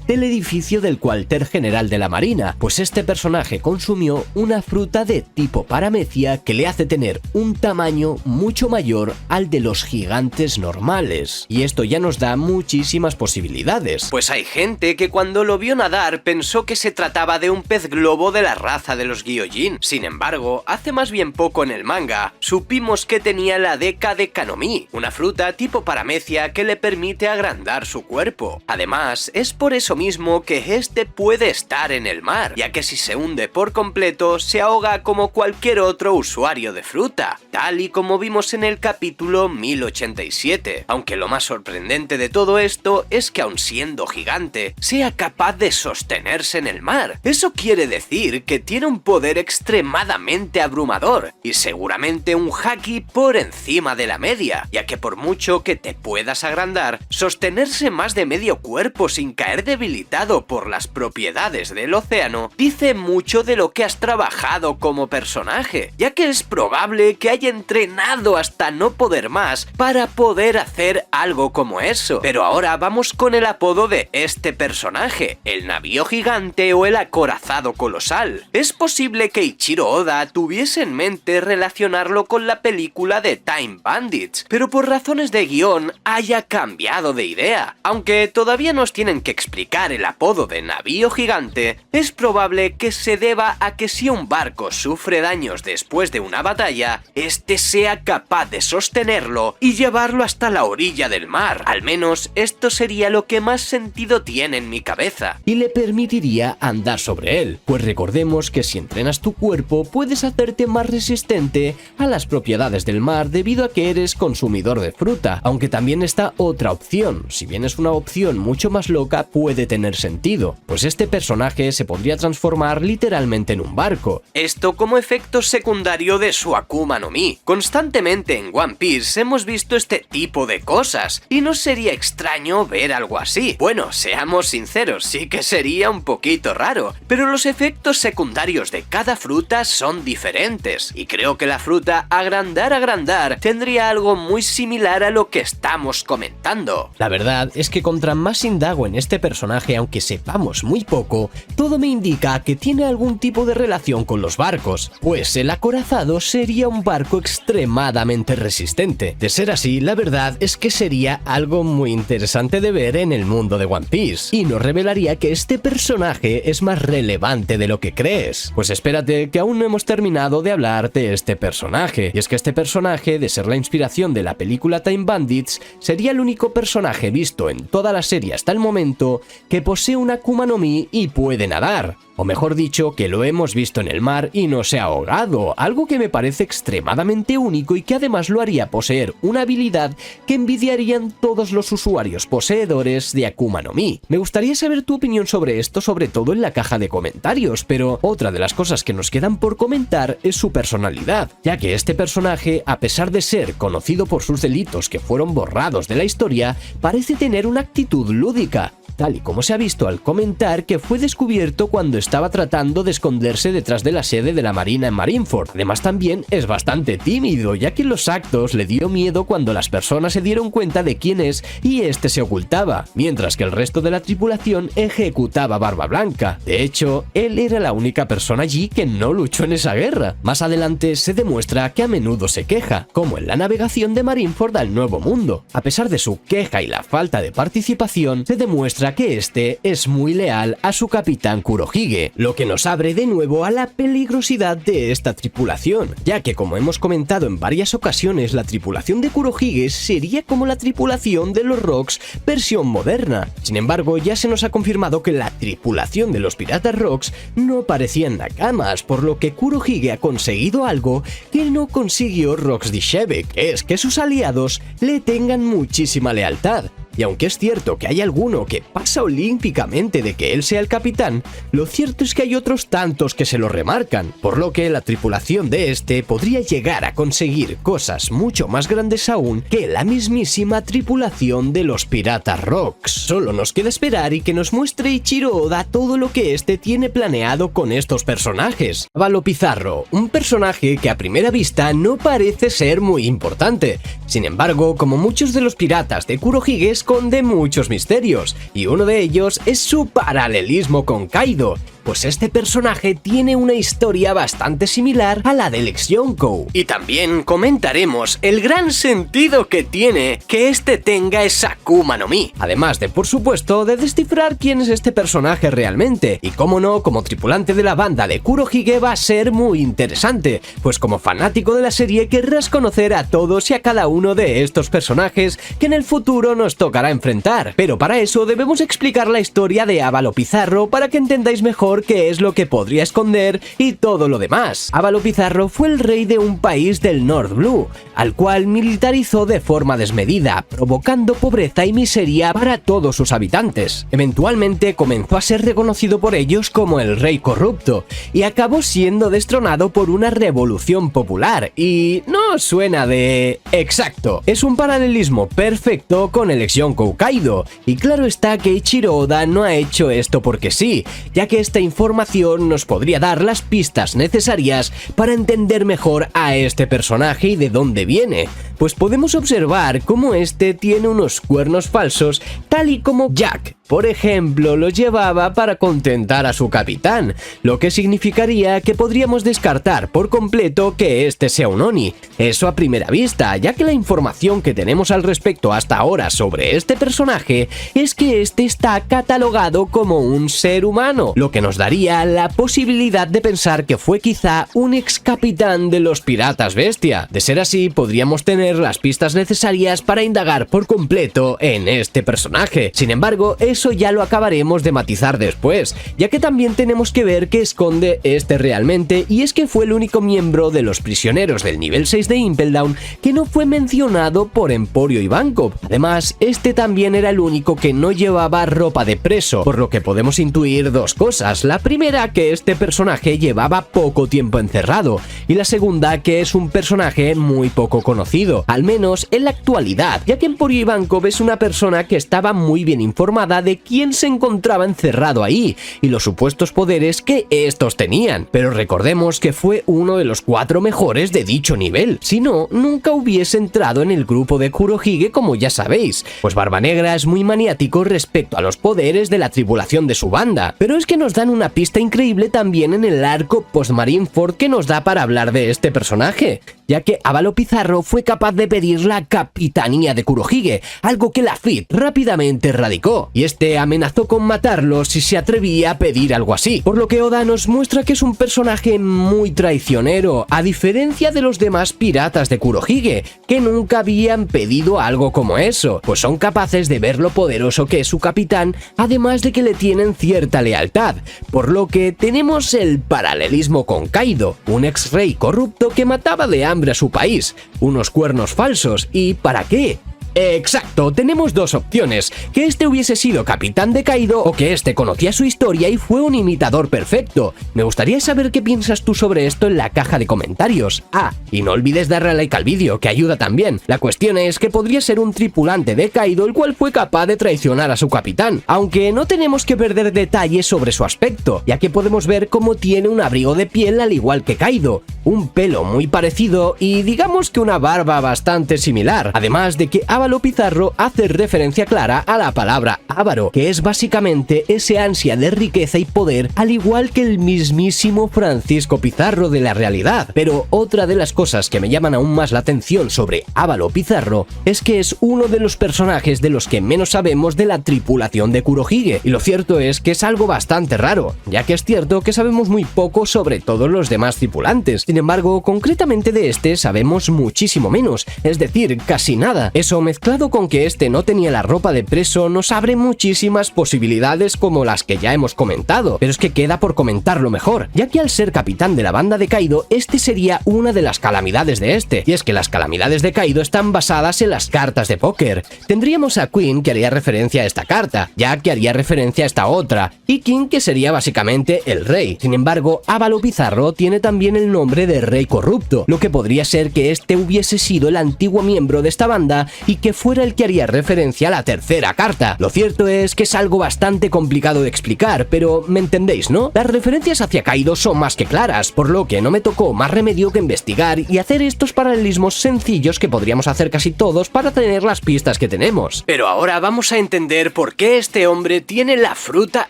del edificio del cuartel general de la Marina, pues este personaje consumió una fruta de tipo paramecia que le hace tener un tamaño mucho mayor al de los gigantes normales. Y esto ya nos da muchísimas posibilidades, pues hay gente que cuando lo vio nadar pensó que se trataba de un pez globo de la raza de los Gyojin. Sin embargo, hace más bien poco en el manga supimos que tenía la Deca de Kanomi, una fruta tipo paramecia que le permite agrandar su cuerpo. Además, es por eso mismo que este puede estar en el mar, ya que si se hunde por completo se ahoga como cualquier otro usuario de fruta, tal y como vimos en el capítulo 1087. Aunque lo más sorprendente de todo esto es que aun siendo gigante, sea capaz de sostenerse en el mar. Eso quiere decir que tiene un poder extremadamente abrumador y seguramente un haki por encima de la media, ya que por mucho que te puedas agrandar, sostenerse más de medio cuerpo sin caer debilitado por las propiedades del océano dice mucho de lo que has trabajado como personaje, ya que es probable que haya entrenado hasta no poder más para poder hacer algo como eso. Pero ahora vamos con el apodo de este personaje, el navío gigante o el acorazado colosal. Es posible que Ichiro Oda tuviese en mente relacionarlo con la película de Time Bandits, pero por razones de guión haya cambiado de idea. Aunque todavía nos tienen que explicar el apodo de navío gigante, es probable que se deba a que si un barco sufre daños después de una batalla, este sea capaz de sostenerlo y llevarlo hasta la orilla del mar. Al menos esto sería lo que más sentido tiene en mi cabeza, y le permitiría andar sobre él, pues recordemos que si entrenas tu cuerpo puedes hacerte más resistente a las propiedades del mar debido a que eres consumidor de fruta, aunque también está otra opción. Si bien es una opción mucho más loca, puede tener sentido, pues este personaje se podría transformar literalmente en un barco. Esto como efecto secundario de su Akuma no Mi. Constantemente en One Piece hemos visto este tipo de cosas, y no sería extraño ver algo así. Bueno, seamos sinceros, sí que sería un poquito raro, pero los efectos secundarios de cada fruta son diferentes, y creo que la fruta agrandar tendría algo muy similar a lo que estamos comentando. La verdad es que contra más indago en este personaje, aunque sepamos muy poco, todo me indica que tiene algún tipo de relación con los barcos, pues el acorazado sería un barco extremadamente resistente. De ser así, la verdad es que sería algo muy interesante de ver en el mundo de One Piece, y nos revelaría que este personaje es más relevante de lo que crees. Pues espérate, que aún no hemos terminado de hablar de este personaje, y es que este personaje, de ser la inspiración de la película Time Bandits, sería el único personaje visto en toda la serie hasta el momento que posee una Akuma no Mi y puede nadar. O mejor dicho, que lo hemos visto en el mar y no se ha ahogado, algo que me parece extremadamente único y que además lo haría poseer una habilidad que envidiarían todos los usuarios poseedores de Akuma no Mi. Me gustaría saber tu opinión sobre esto, sobre todo en la caja de comentarios, pero otra de las cosas que nos quedan por comentar es su personalidad, ya que este personaje, a pesar de ser conocido por sus delitos que fueron borrados de la historia, parece tener una actitud lúdica. tal y como se ha visto al comentar que fue descubierto cuando estaba tratando de esconderse detrás de la sede de la Marina en Marineford. Además también es bastante tímido, ya que en los actos le dio miedo cuando las personas se dieron cuenta de quién es y este se ocultaba, mientras que el resto de la tripulación ejecutaba Barba Blanca. De hecho, él era la única persona allí que no luchó en esa guerra. Más adelante se demuestra que a menudo se queja, como en la navegación de Marineford al Nuevo Mundo. A pesar de su queja y la falta de participación, se demuestra que este es muy leal a su capitán Kurohige, lo que nos abre de nuevo a la peligrosidad de esta tripulación, ya que como hemos comentado en varias ocasiones, la tripulación de Kurohige sería como la tripulación de los Rocks versión moderna. Sin embargo, ya se nos ha confirmado que la tripulación de los piratas Rocks no parecían nakamas, por lo que Kurohige ha conseguido algo que no consiguió Rocks Dishevek, que es que sus aliados le tengan muchísima lealtad. Y aunque es cierto que hay alguno que pasa olímpicamente de que él sea el capitán, lo cierto es que hay otros tantos que se lo remarcan, por lo que la tripulación de este podría llegar a conseguir cosas mucho más grandes aún que la mismísima tripulación de los piratas Rocks. Solo nos queda esperar y que nos muestre Ichiro Oda todo lo que este tiene planeado con estos personajes. Avalo Pizarro, un personaje que a primera vista no parece ser muy importante. Sin embargo, como muchos de los piratas de Kurohige, esconde muchos misterios, y uno de ellos es su paralelismo con Kaido, pues este personaje tiene una historia bastante similar a la del ex Yonkou. Y también comentaremos el gran sentido que tiene que este tenga esa Akuma no Mi, además de, por supuesto, de descifrar quién es este personaje realmente, y cómo no, como tripulante de la banda de Kurohige va a ser muy interesante, pues como fanático de la serie querrás conocer a todos y a cada uno de estos personajes que en el futuro nos tocará enfrentar, pero para eso debemos explicar la historia de Avalo Pizarro para que entendáis mejor qué es lo que podría esconder y todo lo demás. Avalo Pizarro fue el rey de un país del North Blue, al cual militarizó de forma desmedida, provocando pobreza y miseria para todos sus habitantes. Eventualmente comenzó a ser reconocido por ellos como el rey corrupto, y acabó siendo destronado por una revolución popular, y no suena de... exacto, es un paralelismo perfecto con el ex Yonkou Kaido, y claro está que Ichiro Oda no ha hecho esto porque sí, ya que esta información nos podría dar las pistas necesarias para entender mejor a este personaje y de dónde viene, pues podemos observar cómo este tiene unos cuernos falsos, tal y como Jack, por ejemplo, los llevaba para contentar a su capitán, lo que significaría que podríamos descartar por completo que este sea un Oni. Eso a primera vista, ya que la información que tenemos al respecto hasta ahora sobre este personaje es que este está catalogado como un ser humano, lo que nos daría la posibilidad de pensar que fue quizá un ex capitán de los piratas bestia. De ser así, podríamos tener las pistas necesarias para indagar por completo en este personaje. Sin embargo, eso ya lo acabaremos de matizar después, ya que también tenemos que ver qué esconde este realmente, y es que fue el único miembro de los prisioneros del nivel 6 de Impel Down que no fue mencionado por Emporio Ivankov. Además, este también era el único que no llevaba ropa de preso, por lo que podemos intuir dos cosas. La primera, que este personaje llevaba poco tiempo encerrado, y la segunda, que es un personaje muy poco conocido, al menos en la actualidad, ya que Emporio Ivankov es una persona que estaba muy bien informada de quién se encontraba encerrado ahí y los supuestos poderes que estos tenían, pero recordemos que fue uno de los 4 mejores de dicho nivel, si no, nunca hubiese entrado en el grupo de Kurohige, como ya sabéis, pues Barba Negra es muy maniático respecto a los poderes de la tripulación de su banda, pero es que nos dan una pista increíble también en el arco post-Marineford que nos da para hablar de este personaje, ya que Avalo Pizarro fue capaz de pedir la capitanía de Kurohige, algo que Lafitte rápidamente erradicó, y este amenazó con matarlo si se atrevía a pedir algo así, por lo que Oda nos muestra que es un personaje muy traicionero, a diferencia de los demás piratas de Kurohige, que nunca habían pedido algo como eso, pues son capaces de ver lo poderoso que es su capitán, además de que le tienen cierta lealtad, por lo que tenemos el paralelismo con Kaido, un ex rey corrupto que mataba de hambre a su país, unos cuernos falsos, ¿y para qué? Exacto, tenemos dos opciones, que este hubiese sido capitán de Kaido o que este conocía su historia y fue un imitador perfecto. Me gustaría saber qué piensas tú sobre esto en la caja de comentarios. Y no olvides darle a like al vídeo, que ayuda también. La cuestión es que podría ser un tripulante de Kaido el cual fue capaz de traicionar a su capitán, aunque no tenemos que perder detalles sobre su aspecto, ya que podemos ver cómo tiene un abrigo de piel al igual que Kaido, un pelo muy parecido y digamos que una barba bastante similar, además de que Ávalo Pizarro hace referencia clara a la palabra avaro, que es básicamente ese ansia de riqueza y poder, al igual que el mismísimo Francisco Pizarro de la realidad. Pero otra de las cosas que me llaman aún más la atención sobre Ávalo Pizarro es que es uno de los personajes de los que menos sabemos de la tripulación de Kurohige, y lo cierto es que es algo bastante raro, ya que es cierto que sabemos muy poco sobre todos los demás tripulantes. Sin embargo, concretamente de este sabemos muchísimo menos, es decir, casi nada. Eso mezclado con que este no tenía la ropa de preso nos abre muchísimas posibilidades como las que ya hemos comentado, pero es que queda por comentarlo mejor, ya que al ser capitán de la banda de Kaido, este sería una de las calamidades de este, y es que las calamidades de Kaido están basadas en las cartas de póker. Tendríamos a Queen, que haría referencia a esta carta, Jack, que haría referencia a esta otra, y King, que sería básicamente el rey. Sin embargo, Ávalo Pizarro tiene también el nombre de rey corrupto, lo que podría ser que este hubiese sido el antiguo miembro de esta banda y que fuera el que haría referencia a la tercera carta. Lo cierto es que es algo bastante complicado de explicar, pero me entendéis, ¿no? Las referencias hacia Kaido son más que claras, por lo que no me tocó más remedio que investigar y hacer estos paralelismos sencillos que podríamos hacer casi todos para tener las pistas que tenemos. Pero ahora vamos a entender por qué este hombre tiene la fruta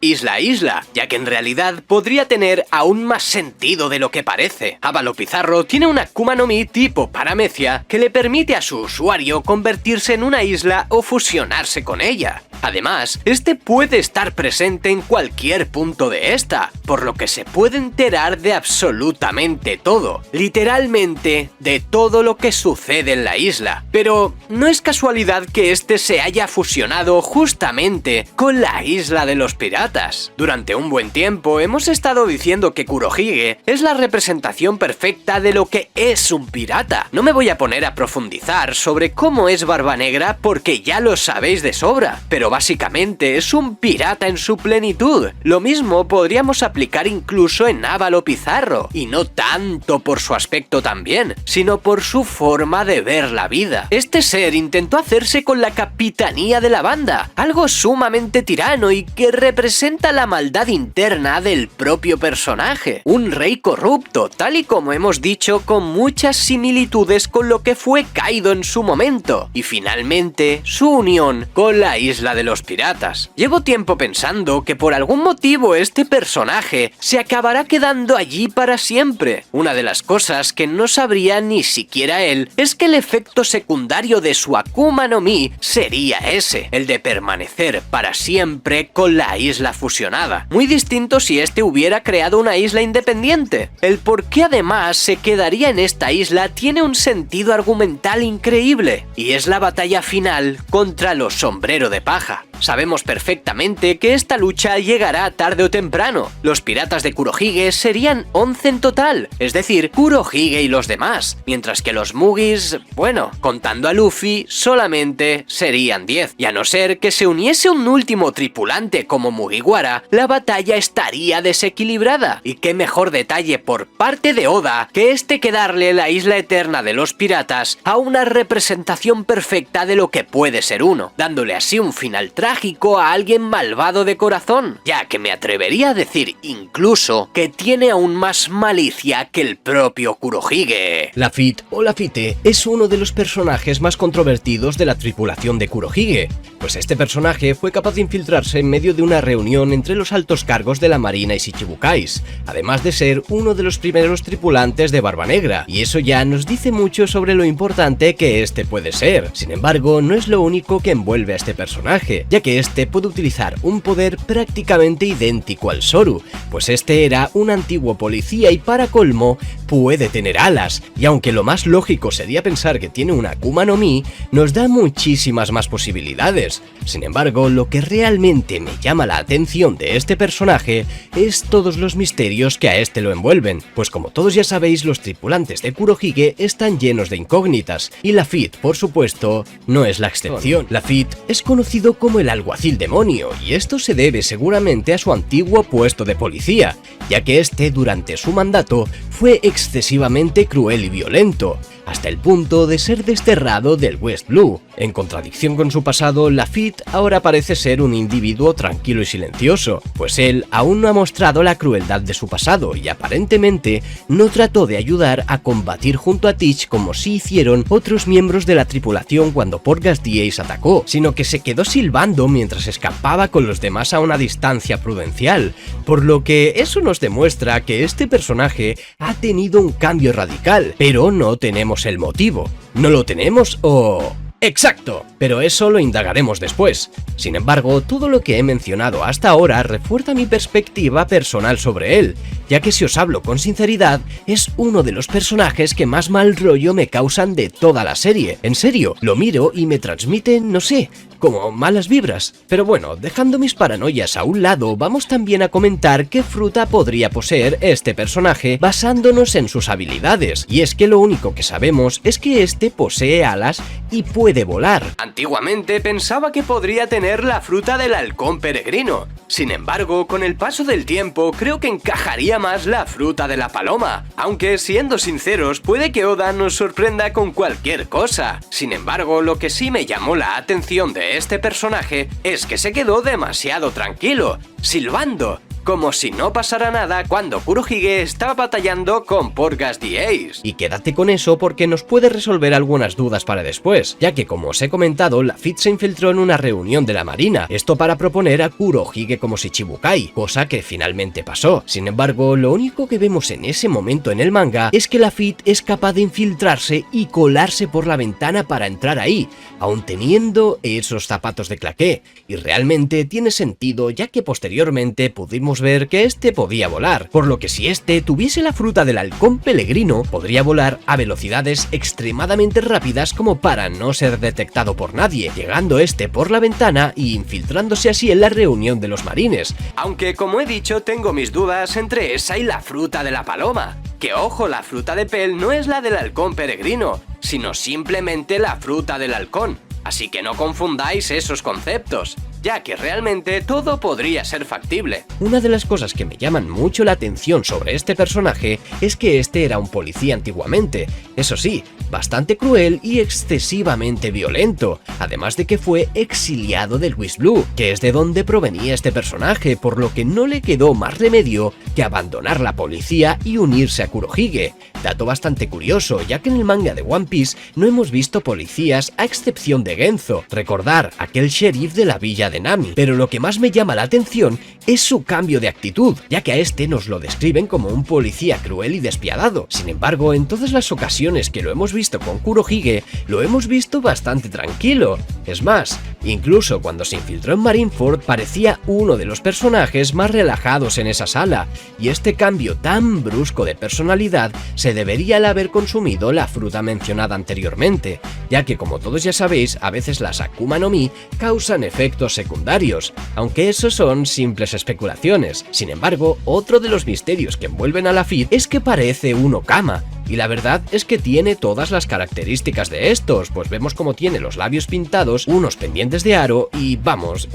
Isla, ya que en realidad podría tener aún más sentido de lo que parece. Ávalo Pizarro tiene una Akuma no Mi tipo paramecia que le permite a su usuario convertirse en una isla o fusionarse con ella. Además, este puede estar presente en cualquier punto de esta, por lo que se puede enterar de absolutamente todo, literalmente de todo lo que sucede en la isla. Pero no es casualidad que este se haya fusionado justamente con la isla de los piratas. Durante un buen tiempo hemos estado diciendo que Kurohige es la representación perfecta de lo que es un pirata. No me voy a poner a profundizar sobre cómo es Barba Negra porque ya lo sabéis de sobra, pero básicamente es un pirata en su plenitud. Lo mismo podríamos aplicar incluso en Ávalo Pizarro, y no tanto por su aspecto también, sino por su forma de ver la vida. Este ser intentó hacerse con la capitanía de la banda, algo sumamente tirano y que representa la maldad interna del propio personaje. Un rey corrupto, tal y como hemos dicho, con muchas similitudes con lo que fue Kaido en su momento, y finalmente su unión con la isla de los piratas. Llevo tiempo pensando que por algún motivo este personaje se acabará quedando allí para siempre. Una de las cosas que no sabría ni siquiera él es que el efecto secundario de su Akuma no Mi sería ese, el de permanecer para siempre con la isla fusionada. Muy distinto si este hubiera creado una isla independiente. El por qué además se quedaría en esta isla tiene un sentido argumental increíble, y es la batalla final contra los Sombrero de Paja. Sabemos perfectamente que esta lucha llegará tarde o temprano. Los piratas de Kurohige serían 11 en total, es decir, Kurohige y los demás, mientras que los Mugis, bueno, contando a Luffy, solamente serían 10. Y a no ser que se uniese un último tripulante como Mugiwara, la batalla estaría desequilibrada. Y qué mejor detalle por parte de Oda que darle la isla eterna de los piratas a una representación perfecta de lo que puede ser uno, dándole así un final trágico a alguien malvado de corazón, ya que me atrevería a decir incluso que tiene aún más malicia que el propio Kurohige. Lafitte o Lafite es uno de los personajes más controvertidos de la tripulación de Kurohige, pues este personaje fue capaz de infiltrarse en medio de una reunión entre los altos cargos de la marina y Shichibukais, además de ser uno de los primeros tripulantes de Barba Negra, y eso ya nos dice mucho sobre lo importante que este puede ser. Sin embargo, no es lo único que envuelve a este personaje, ya que este puede utilizar un poder prácticamente idéntico al Zoru, pues este era un antiguo policía y para colmo, puede tener alas, y aunque lo más lógico sería pensar que tiene una Akuma no Mi, nos da muchísimas más posibilidades. Sin embargo, lo que realmente me llama la atención de este personaje es todos los misterios que a este lo envuelven, pues como todos ya sabéis, los tripulantes de Kurohige están llenos de incógnitas, y Lafitte, por supuesto, no es la excepción. Lafitte es conocido como el alguacil demonio, y esto se debe seguramente a su antiguo puesto de policía, ya que este durante su mandato fue excesivamente cruel y violento, hasta el punto de ser desterrado del West Blue. En contradicción con su pasado, Lafitte ahora parece ser un individuo tranquilo y silencioso, pues él aún no ha mostrado la crueldad de su pasado y aparentemente no trató de ayudar a combatir junto a Teach como sí hicieron otros miembros de la tripulación cuando Portgas D. Ace atacó, sino que se quedó silbando mientras escapaba con los demás a una distancia prudencial, por lo que eso nos demuestra que este personaje ha tenido un cambio radical, pero no tenemos el motivo. ¿No lo tenemos o...? ¡Exacto! Pero eso lo indagaremos después. Sin embargo, todo lo que he mencionado hasta ahora refuerza mi perspectiva personal sobre él, ya que si os hablo con sinceridad, es uno de los personajes que más mal rollo me causan de toda la serie. En serio, lo miro y me transmite, no sé, como malas vibras. Pero bueno, dejando mis paranoias a un lado, vamos también a comentar qué fruta podría poseer este personaje basándonos en sus habilidades. Y es que lo único que sabemos es que este posee alas y puede volar. Antiguamente pensaba que podría tener la fruta del halcón peregrino. Sin embargo, con el paso del tiempo creo que encajaría más la fruta de la paloma. Aunque siendo sinceros, puede que Oda nos sorprenda con cualquier cosa. Sin embargo, lo que sí me llamó la atención de este personaje es que se quedó demasiado tranquilo, silbando, como si no pasara nada cuando Kurohige estaba batallando con Portgas D. Ace. Y quédate con eso porque nos puede resolver algunas dudas para después, ya que como os he comentado, Lafitte se infiltró en una reunión de la marina, esto para proponer a Kurohige como Shichibukai, cosa que finalmente pasó. Sin embargo, lo único que vemos en ese momento en el manga es que Lafitte es capaz de infiltrarse y colarse por la ventana para entrar ahí, aun teniendo esos zapatos de claqué, y realmente tiene sentido ya que posteriormente pudimos ver que este podía volar, por lo que si este tuviese la fruta del halcón peregrino, podría volar a velocidades extremadamente rápidas como para no ser detectado por nadie, llegando este por la ventana y infiltrándose así en la reunión de los marines. Aunque como he dicho, tengo mis dudas entre esa y la fruta de la paloma. Que ojo, la fruta de Pell no es la del halcón peregrino, sino simplemente la fruta del halcón. Así que no confundáis esos conceptos, ya que realmente todo podría ser factible. Una de las cosas que me llaman mucho la atención sobre este personaje es que este era un policía antiguamente, eso sí, bastante cruel y excesivamente violento, además de que fue exiliado del West Blue, que es de donde provenía este personaje, por lo que no le quedó más remedio que abandonar la policía y unirse a Kurohige. Dato bastante curioso, ya que en el manga de One Piece no hemos visto policías a excepción de Genzo, recordar aquel sheriff de la villa de Nami, pero lo que más me llama la atención es su cambio de actitud, ya que a este nos lo describen como un policía cruel y despiadado. Sin embargo, en todas las ocasiones que lo hemos visto con Kurohige, lo hemos visto bastante tranquilo. Es más, incluso cuando se infiltró en Marineford parecía uno de los personajes más relajados en esa sala, y este cambio tan brusco de personalidad se debería al haber consumido la fruta mencionada anteriormente, ya que como todos ya sabéis, a veces las Akuma no Mi causan efectos secundarios, aunque esos son simples especulaciones. Sin embargo, otro de los misterios que envuelven a Lafitte es que parece un Okama, y la verdad es que tiene todas las características de estos, pues vemos como tiene los labios pintados, unos pendientes de aro y vamos,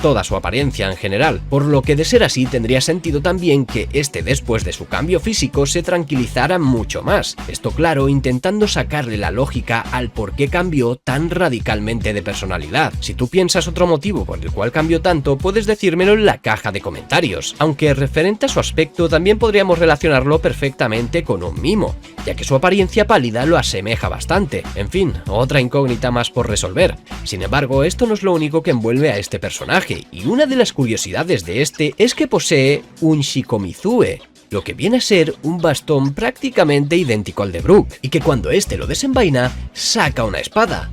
toda su apariencia en general, por lo que de ser así tendría sentido también que este después de su cambio físico se tranquilizara mucho más, esto claro intentando sacarle la lógica al por qué cambió tan radicalmente de personalidad. Si tú piensas otro motivo por el cual cambió tanto, puedes decírmelo en la caja de comentarios, aunque referente a su aspecto también podríamos relacionarlo perfectamente con un mimo, ya que su apariencia pálida lo asemeja bastante. En fin, otra incógnita más por resolver. Sin embargo, esto no es lo único que envuelve a este personaje, y una de las curiosidades de este es que posee un Shikomizue, lo que viene a ser un bastón prácticamente idéntico al de Brook, y que cuando este lo desenvaina, saca una espada.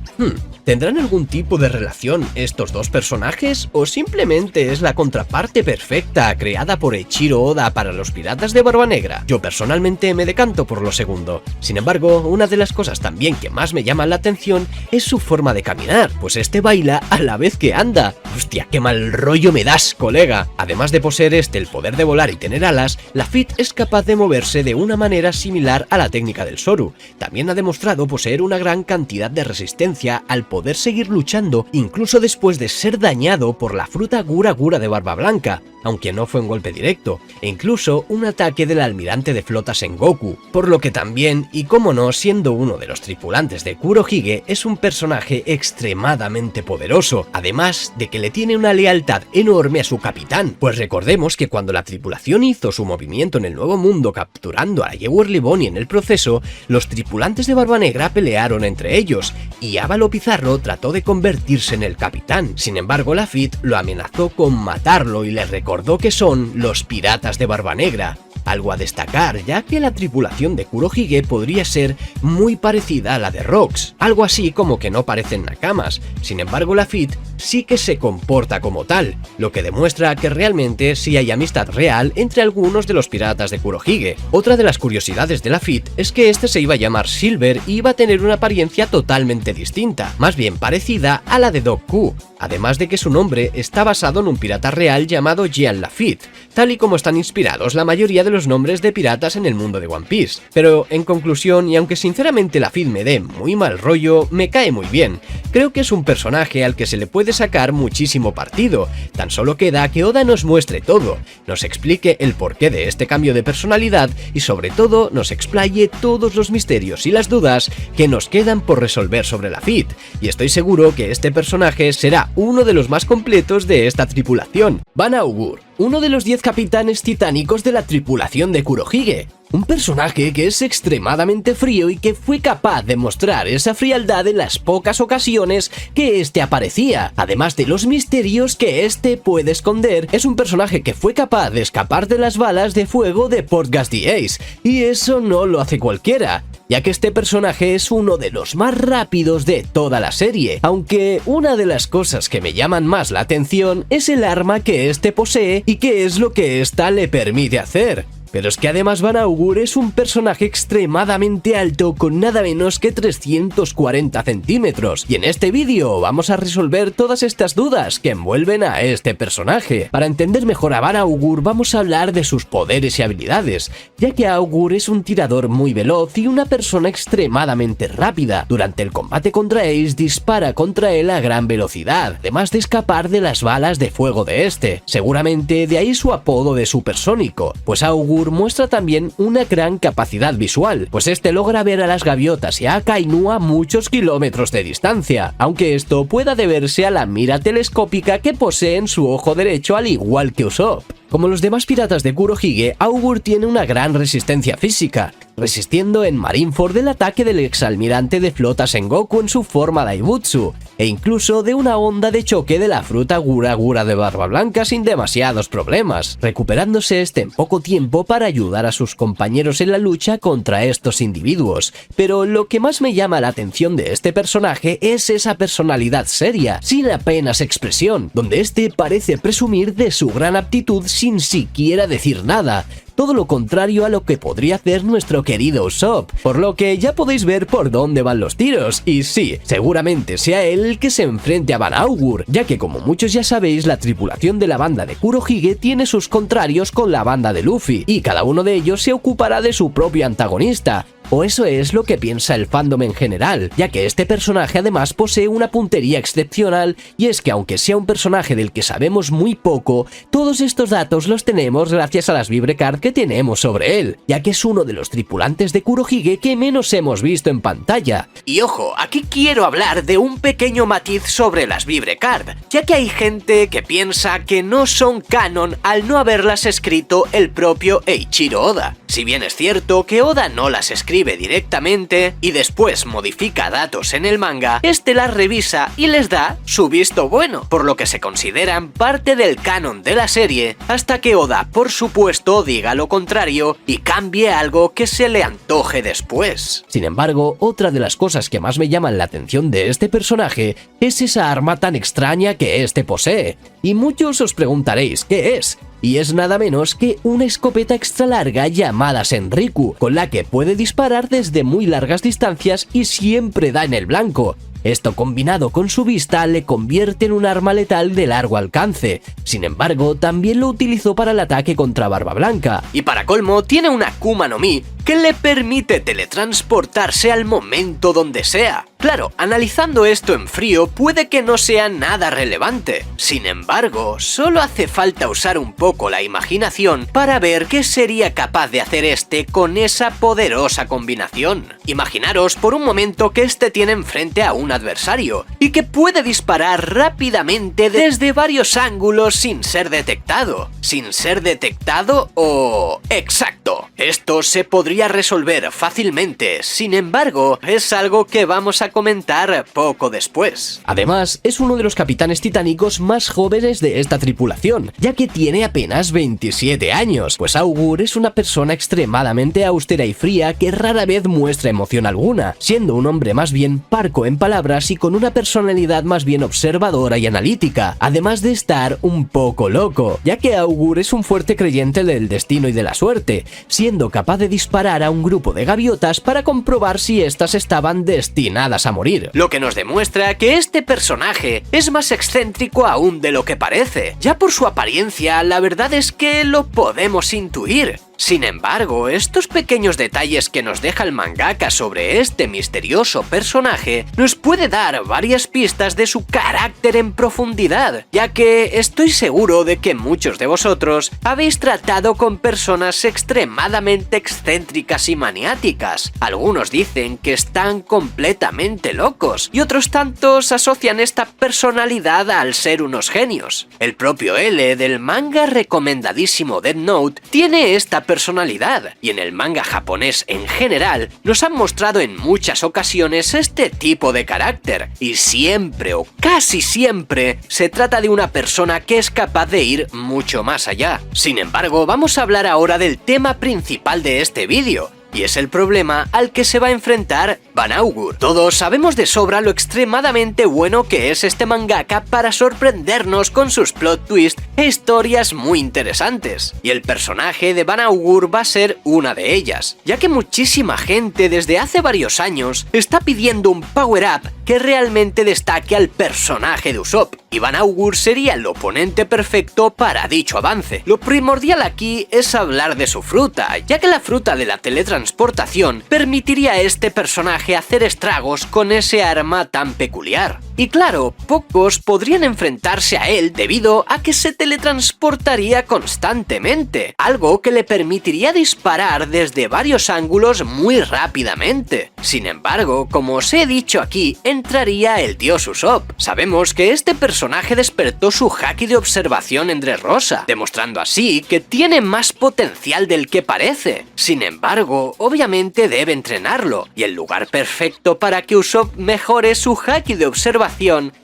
¿Tendrán algún tipo de relación estos dos personajes o simplemente es la contraparte perfecta creada por Eiichiro Oda para los piratas de Barba Negra? Yo personalmente me decanto por lo segundo. Sin embargo, una de las cosas también que más me llama la atención es su forma de caminar, pues este baila a la vez que anda. ¡Hostia, qué mal rollo me das, colega! Además de poseer el poder de volar y tener alas, Lafitte es capaz de moverse de una manera similar a la técnica del Zoru. También ha demostrado poseer una gran cantidad de resistencia al poder seguir luchando incluso después de ser dañado por la fruta Gura Gura de Barba Blanca, aunque no fue un golpe directo, e incluso un ataque del almirante de flota Sengoku, por lo que también, y como no, siendo uno de los tripulantes de Kurohige, es un personaje extremadamente poderoso, además de que le tiene una lealtad enorme a su capitán, pues recordemos que cuando la tripulación hizo su movimiento en el Nuevo Mundo capturando a Yewerly Bonnie en el proceso, los tripulantes de Barba Negra pelearon entre ellos, y Ávalo Pizarro trató de convertirse en el capitán. Sin embargo, Lafitte lo amenazó con matarlo y le recordó que son los piratas de Barba Negra. Algo a destacar, ya que la tripulación de Kurohige podría ser muy parecida a la de Rocks, algo así como que no parecen nakamas. Sin embargo, Lafitte sí que se comporta como tal, lo que demuestra que realmente sí hay amistad real entre algunos de los piratas de Kurohige. Otra de las curiosidades de Lafitte es que este se iba a llamar Silver y iba a tener una apariencia totalmente distinta, más bien parecida a la de Doc Q, además de que su nombre está basado en un pirata real llamado Jean Lafitte, tal y como están inspirados la mayoría de los nombres de piratas en el mundo de One Piece. Pero en conclusión, y aunque sinceramente Lafitte me dé muy mal rollo, me cae muy bien. Creo que es un personaje al que se le puede sacar muchísimo partido, tan solo queda que Oda nos muestre todo, nos explique el porqué de este cambio de personalidad y sobre todo nos explaye todos los misterios y las dudas que nos quedan por resolver sobre Lafitte, y estoy seguro que este personaje será uno de los más completos de esta tripulación. Van Augur, uno de los 10 capitanes titánicos de la tripulación de Kurohige, un personaje que es extremadamente frío y que fue capaz de mostrar esa frialdad en las pocas ocasiones que este aparecía. Además de los misterios que este puede esconder, es un personaje que fue capaz de escapar de las balas de fuego de Portgas the Ace, y eso no lo hace cualquiera, ya que este personaje es uno de los más rápidos de toda la serie, aunque una de las cosas que me llaman más la atención es el arma que este posee y qué es lo que esta le permite hacer. Pero es que además Van Augur es un personaje extremadamente alto con nada menos que 340 centímetros, y en este vídeo vamos a resolver todas estas dudas que envuelven a este personaje. Para entender mejor a Van Augur vamos a hablar de sus poderes y habilidades, ya que Augur es un tirador muy veloz y una persona extremadamente rápida. Durante el combate contra Ace dispara contra él a gran velocidad, además de escapar de las balas de fuego de este. Seguramente de ahí su apodo de supersónico, pues Augur muestra también una gran capacidad visual, pues este logra ver a las gaviotas y a Akainu a muchos kilómetros de distancia, aunque esto pueda deberse a la mira telescópica que posee en su ojo derecho al igual que Usopp. Como los demás piratas de Kurohige, Augur tiene una gran resistencia física, resistiendo en Marineford el ataque del exalmirante de flota Sengoku en su forma Daibutsu, e incluso de una onda de choque de la fruta Gura Gura de Barba Blanca sin demasiados problemas, recuperándose este en poco tiempo para ayudar a sus compañeros en la lucha contra estos individuos. Pero lo que más me llama la atención de este personaje es esa personalidad seria, sin apenas expresión, donde este parece presumir de su gran aptitud sin siquiera decir nada, todo lo contrario a lo que podría hacer nuestro querido Usopp, por lo que ya podéis ver por dónde van los tiros, y sí, seguramente sea él el que se enfrente a Van Augur, ya que como muchos ya sabéis, la tripulación de la banda de Kurohige tiene sus contrarios con la banda de Luffy, y cada uno de ellos se ocupará de su propio antagonista. O eso es lo que piensa el fandom en general, ya que este personaje además posee una puntería excepcional, y es que aunque sea un personaje del que sabemos muy poco, todos estos datos los tenemos gracias a las vibrecard que tenemos sobre él, ya que es uno de los tripulantes de Kurohige que menos hemos visto en pantalla. Y ojo, aquí quiero hablar de un pequeño matiz sobre las vibrecard, ya que hay gente que piensa que no son canon al no haberlas escrito el propio Eiichiro Oda. Si bien es cierto que Oda no las escribe escribe directamente y después modifica datos en el manga, este las revisa y les da su visto bueno, por lo que se consideran parte del canon de la serie, hasta que Oda, por supuesto, diga lo contrario y cambie algo que se le antoje después. Sin embargo, otra de las cosas que más me llaman la atención de este personaje es esa arma tan extraña que este posee. Y muchos os preguntaréis ¿qué es? Y es nada menos que una escopeta extra larga llamada Senriku, con la que puede disparar desde muy largas distancias y siempre da en el blanco. Esto combinado con su vista le convierte en un arma letal de largo alcance. Sin embargo, también lo utilizó para el ataque contra Barba Blanca. Y para colmo, tiene una Akuma no Mi que le permite teletransportarse al momento donde sea. Claro, analizando esto en frío puede que no sea nada relevante. Sin embargo, solo hace falta usar un poco la imaginación para ver qué sería capaz de hacer este con esa poderosa combinación. Imaginaros por un momento que este tiene enfrente a un adversario y que puede disparar rápidamente desde varios ángulos sin ser detectado. ¿Sin ser detectado o...? ¡Exacto! Esto se podría resolver fácilmente, sin embargo, es algo que vamos a comentar poco después. Además, es uno de los capitanes titánicos más jóvenes de esta tripulación, ya que tiene apenas 27 años, pues Augur es una persona extremadamente austera y fría que rara vez muestra emoción alguna, siendo un hombre más bien parco en palabras y con una personalidad más bien observadora y analítica, además de estar un poco loco, ya que Augur es un fuerte creyente del destino y de la suerte, siendo capaz de disparar a un grupo de gaviotas para comprobar si éstas estaban destinadas a morir. Lo que nos demuestra que este personaje es más excéntrico aún de lo que parece. Ya por su apariencia, la verdad es que lo podemos intuir. Sin embargo, estos pequeños detalles que nos deja el mangaka sobre este misterioso personaje nos puede dar varias pistas de su carácter en profundidad, ya que estoy seguro de que muchos de vosotros habéis tratado con personas extremadamente excéntricas y maniáticas. Algunos dicen que están completamente locos y otros tantos asocian esta personalidad al ser unos genios. El propio L del manga recomendadísimo Death Note tiene esta personalidad, y en el manga japonés en general nos han mostrado en muchas ocasiones este tipo de carácter, y siempre o casi siempre se trata de una persona que es capaz de ir mucho más allá. Sin embargo, vamos a hablar ahora del tema principal de este vídeo, y es el problema al que se va a enfrentar Van Augur. Todos sabemos de sobra lo extremadamente bueno que es este mangaka para sorprendernos con sus plot twists e historias muy interesantes, y el personaje de Van Augur va a ser una de ellas, ya que muchísima gente desde hace varios años está pidiendo un power-up que realmente destaque al personaje de Usopp, y Van Augur sería el oponente perfecto para dicho avance. Lo primordial aquí es hablar de su fruta, ya que la fruta de la teletransportación permitiría a este personaje hacer estragos con ese arma tan peculiar. Y claro, pocos podrían enfrentarse a él debido a que se teletransportaría constantemente, algo que le permitiría disparar desde varios ángulos muy rápidamente. Sin embargo, como os he dicho aquí, entraría el dios Usopp. Sabemos que este personaje despertó su haki de observación en Dressrosa, demostrando así que tiene más potencial del que parece. Sin embargo, obviamente debe entrenarlo, y el lugar perfecto para que Usopp mejore su haki de observación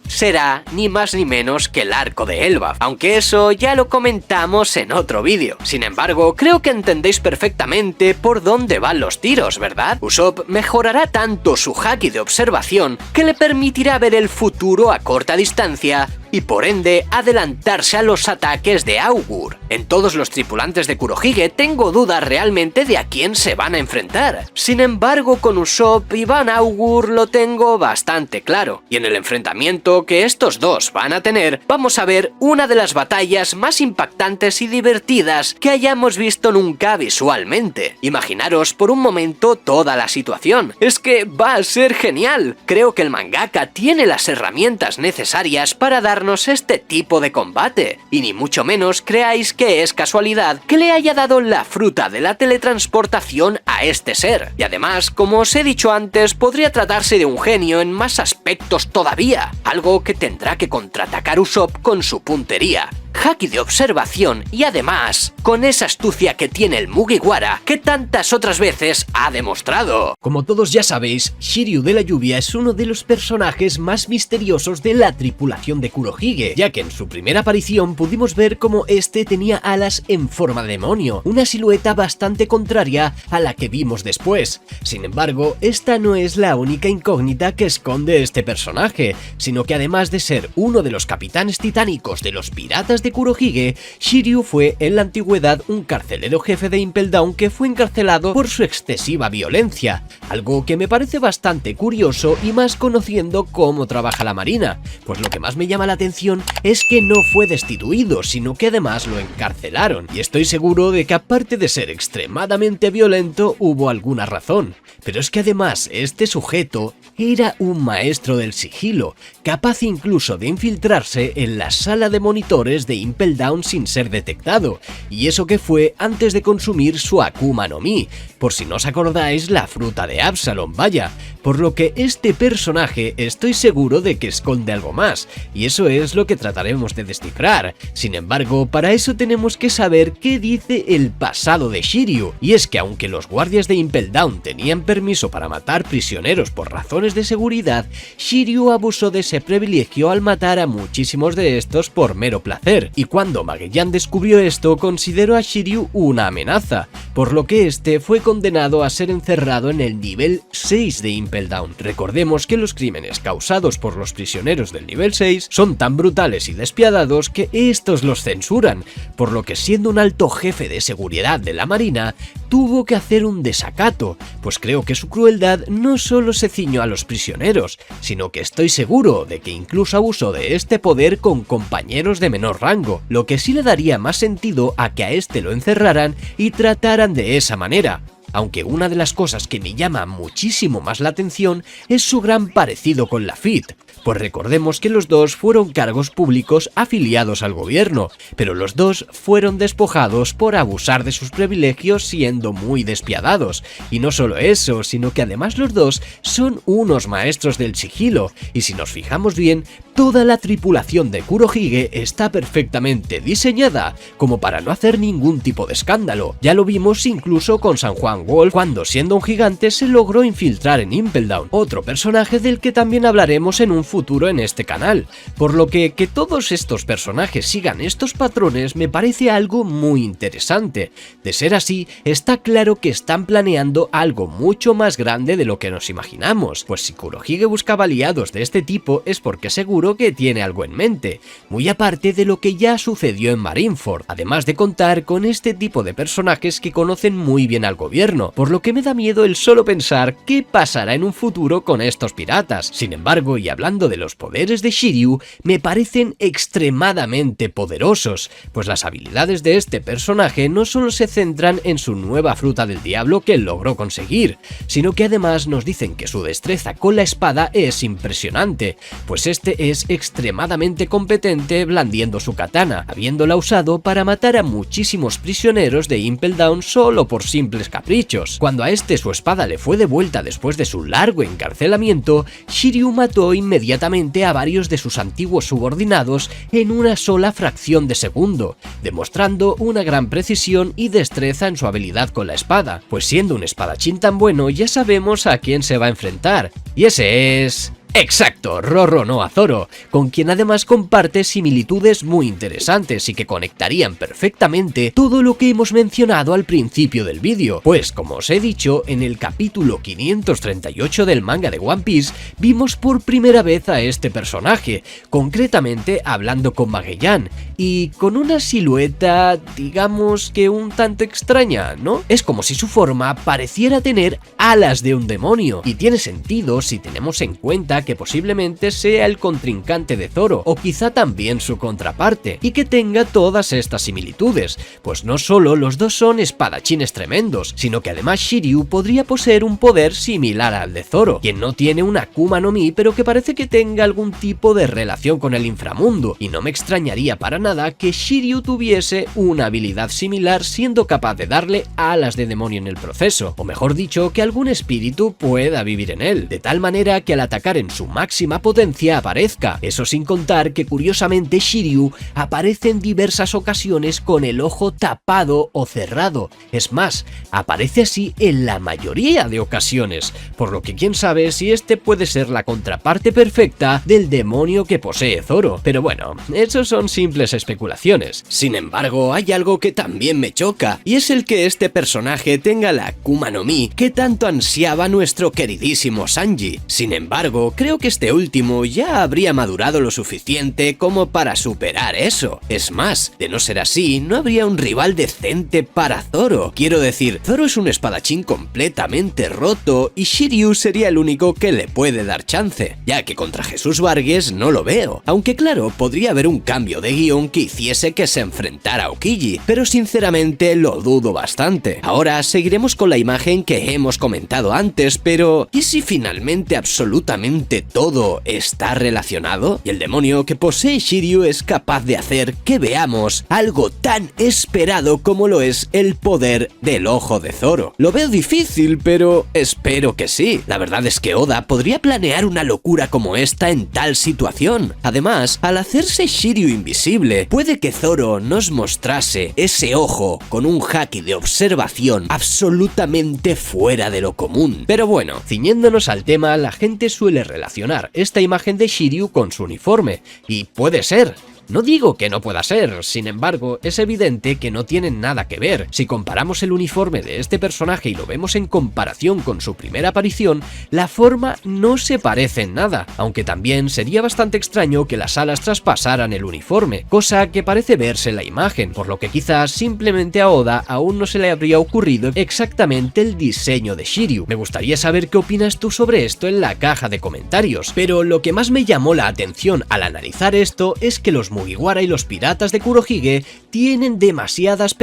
será ni más ni menos que el arco de Elbaf, aunque eso ya lo comentamos en otro vídeo. Sin embargo, creo que entendéis perfectamente por dónde van los tiros, ¿verdad? Usopp mejorará tanto su haki de observación que le permitirá ver el futuro a corta distancia y por ende adelantarse a los ataques de Augur. En todos los tripulantes de Kurohige tengo dudas realmente de a quién se van a enfrentar. Sin embargo, con Usopp y Van Augur lo tengo bastante claro, y en el enfrentamiento que estos dos van a tener, vamos a ver una de las batallas más impactantes y divertidas que hayamos visto nunca visualmente. Imaginaros por un momento toda la situación. Es que va a ser genial. Creo que el mangaka tiene las herramientas necesarias para darnos este tipo de combate, y ni mucho menos creáis que es casualidad que le haya dado la fruta de la teletransportación a este ser. Y además, como os he dicho antes, podría tratarse de un genio en más aspectos todavía, algo que tendrá que contraatacar Usopp con su puntería. haki de observación y además con esa astucia que tiene el Mugiwara que tantas otras veces ha demostrado. Como todos ya sabéis, Shiryu de la lluvia es uno de los personajes más misteriosos de la tripulación de Kurohige, ya que en su primera aparición pudimos ver cómo este tenía alas en forma de demonio, una silueta bastante contraria a la que vimos después. Sin embargo, esta no es la única incógnita que esconde este personaje, sino que además de ser uno de los capitanes titánicos de los piratas de Kurohige, Shiryu fue en la antigüedad un carcelero jefe de Impel Down que fue encarcelado por su excesiva violencia, algo que me parece bastante curioso y más conociendo cómo trabaja la marina, pues lo que más me llama la atención es que no fue destituido, sino que además lo encarcelaron, y estoy seguro de que aparte de ser extremadamente violento hubo alguna razón. Pero es que además este sujeto era un maestro del sigilo, capaz incluso de infiltrarse en la sala de monitores de Impel Down sin ser detectado, y eso que fue antes de consumir su Akuma no Mi, por si no os acordáis, la fruta de Absalom, vaya, por lo que este personaje estoy seguro de que esconde algo más, y eso es lo que trataremos de descifrar. Sin embargo, para eso tenemos que saber qué dice el pasado de Shiryu, y es que aunque los guardias de Impel Down tenían permiso para matar prisioneros por razones de seguridad, Shiryu abusó de ese privilegio al matar a muchísimos de estos por mero placer, y cuando Magellan descubrió esto consideró a Shiryu una amenaza, por lo que este fue condenado a ser encerrado en el nivel 6 de Impel Down. Recordemos que los crímenes causados por los prisioneros del nivel 6 son tan brutales y despiadados que estos los censuran, por lo que siendo un alto jefe de seguridad de la marina, tuvo que hacer un desacato, pues creo que su crueldad no solo se ciñó a los prisioneros, sino que estoy seguro de que incluso abusó de este poder con compañeros de menor rango, lo que sí le daría más sentido a que a este lo encerraran y trataran de esa manera. Aunque una de las cosas que me llama muchísimo más la atención es su gran parecido con Lafitte, pues recordemos que los dos fueron cargos públicos afiliados al gobierno, pero los dos fueron despojados por abusar de sus privilegios siendo muy despiadados, y no solo eso, sino que además los dos son unos maestros del sigilo, y si nos fijamos bien, toda la tripulación de Kurohige está perfectamente diseñada como para no hacer ningún tipo de escándalo. Ya lo vimos incluso con San Juan Wolf cuando siendo un gigante se logró infiltrar en Impel Down, otro personaje del que también hablaremos en un futuro en este canal, por lo que todos estos personajes sigan estos patrones me parece algo muy interesante. De ser así, está claro que están planeando algo mucho más grande de lo que nos imaginamos, pues si Kurohige buscaba aliados de este tipo es porque seguro que tiene algo en mente, muy aparte de lo que ya sucedió en Marineford, además de contar con este tipo de personajes que conocen muy bien al gobierno, por lo que me da miedo el solo pensar qué pasará en un futuro con estos piratas. Sin embargo, y hablando de los poderes de Shiryu, me parecen extremadamente poderosos, pues las habilidades de este personaje no solo se centran en su nueva fruta del diablo que logró conseguir, sino que además nos dicen que su destreza con la espada es impresionante, pues este es extremadamente competente blandiendo su katana, habiéndola usado para matar a muchísimos prisioneros de Impel Down solo por simples caprichos. Cuando a este su espada le fue devuelta después de su largo encarcelamiento, Shiryu mató inmediatamente a varios de sus antiguos subordinados en una sola fracción de segundo, demostrando una gran precisión y destreza en su habilidad con la espada, pues siendo un espadachín tan bueno ya sabemos a quién se va a enfrentar, y ese es... Exacto, Roronoa Zoro, con quien además comparte similitudes muy interesantes y que conectarían perfectamente todo lo que hemos mencionado al principio del vídeo, pues como os he dicho, en el capítulo 538 del manga de One Piece vimos por primera vez a este personaje, concretamente hablando con Magellan, y con una silueta, digamos que un tanto extraña, ¿no? Es como si su forma pareciera tener alas de un demonio, y tiene sentido si tenemos en cuenta que posiblemente sea el contrincante de Zoro, o quizá también su contraparte, y que tenga todas estas similitudes, pues no solo los dos son espadachines tremendos, sino que además Shiryu podría poseer un poder similar al de Zoro, quien no tiene una Akuma no Mi, pero que parece que tenga algún tipo de relación con el inframundo, y no me extrañaría para nada que Shiryu tuviese una habilidad similar siendo capaz de darle alas de demonio en el proceso, o mejor dicho, que algún espíritu pueda vivir en él, de tal manera que al atacar en su máxima potencia aparezca. Eso sin contar que curiosamente Shiryu aparece en diversas ocasiones con el ojo tapado o cerrado. Es más, aparece así en la mayoría de ocasiones, por lo que quién sabe si este puede ser la contraparte perfecta del demonio que posee Zoro. Pero bueno, eso son simples especulaciones. Sin embargo, hay algo que también me choca, y es el que este personaje tenga la Akuma no Mi que tanto ansiaba nuestro queridísimo Sanji. Sin embargo, creo que este último ya habría madurado lo suficiente como para superar eso. Es más, de no ser así, no habría un rival decente para Zoro. Quiero decir, Zoro es un espadachín completamente roto y Shiryu sería el único que le puede dar chance, ya que contra Jesús Vargas no lo veo. Aunque claro, podría haber un cambio de guión que hiciese que se enfrentara a Aokiji, pero sinceramente lo dudo bastante. Ahora seguiremos con la imagen que hemos comentado antes, pero ¿y si finalmente absolutamente todo está relacionado? Y el demonio que posee Shiryu es capaz de hacer que veamos algo tan esperado como lo es el poder del ojo de Zoro. Lo veo difícil, pero espero que sí. La verdad es que Oda podría planear una locura como esta en tal situación. Además, al hacerse Shiryu invisible, puede que Zoro nos mostrase ese ojo con un haki de observación absolutamente fuera de lo común. Pero bueno, ciñéndonos al tema, la gente suele relacionar esta imagen de Shiryu con su uniforme, y puede ser. No digo que no pueda ser, sin embargo, es evidente que no tienen nada que ver. Si comparamos el uniforme de este personaje y lo vemos en comparación con su primera aparición, la forma no se parece en nada, aunque también sería bastante extraño que las alas traspasaran el uniforme, cosa que parece verse en la imagen, por lo que quizás simplemente a Oda aún no se le habría ocurrido exactamente el diseño de Shiryu. Me gustaría saber qué opinas tú sobre esto en la caja de comentarios, pero lo que más me llamó la atención al analizar esto es que los Mugiwara y los piratas de Kurohige tienen demasiadas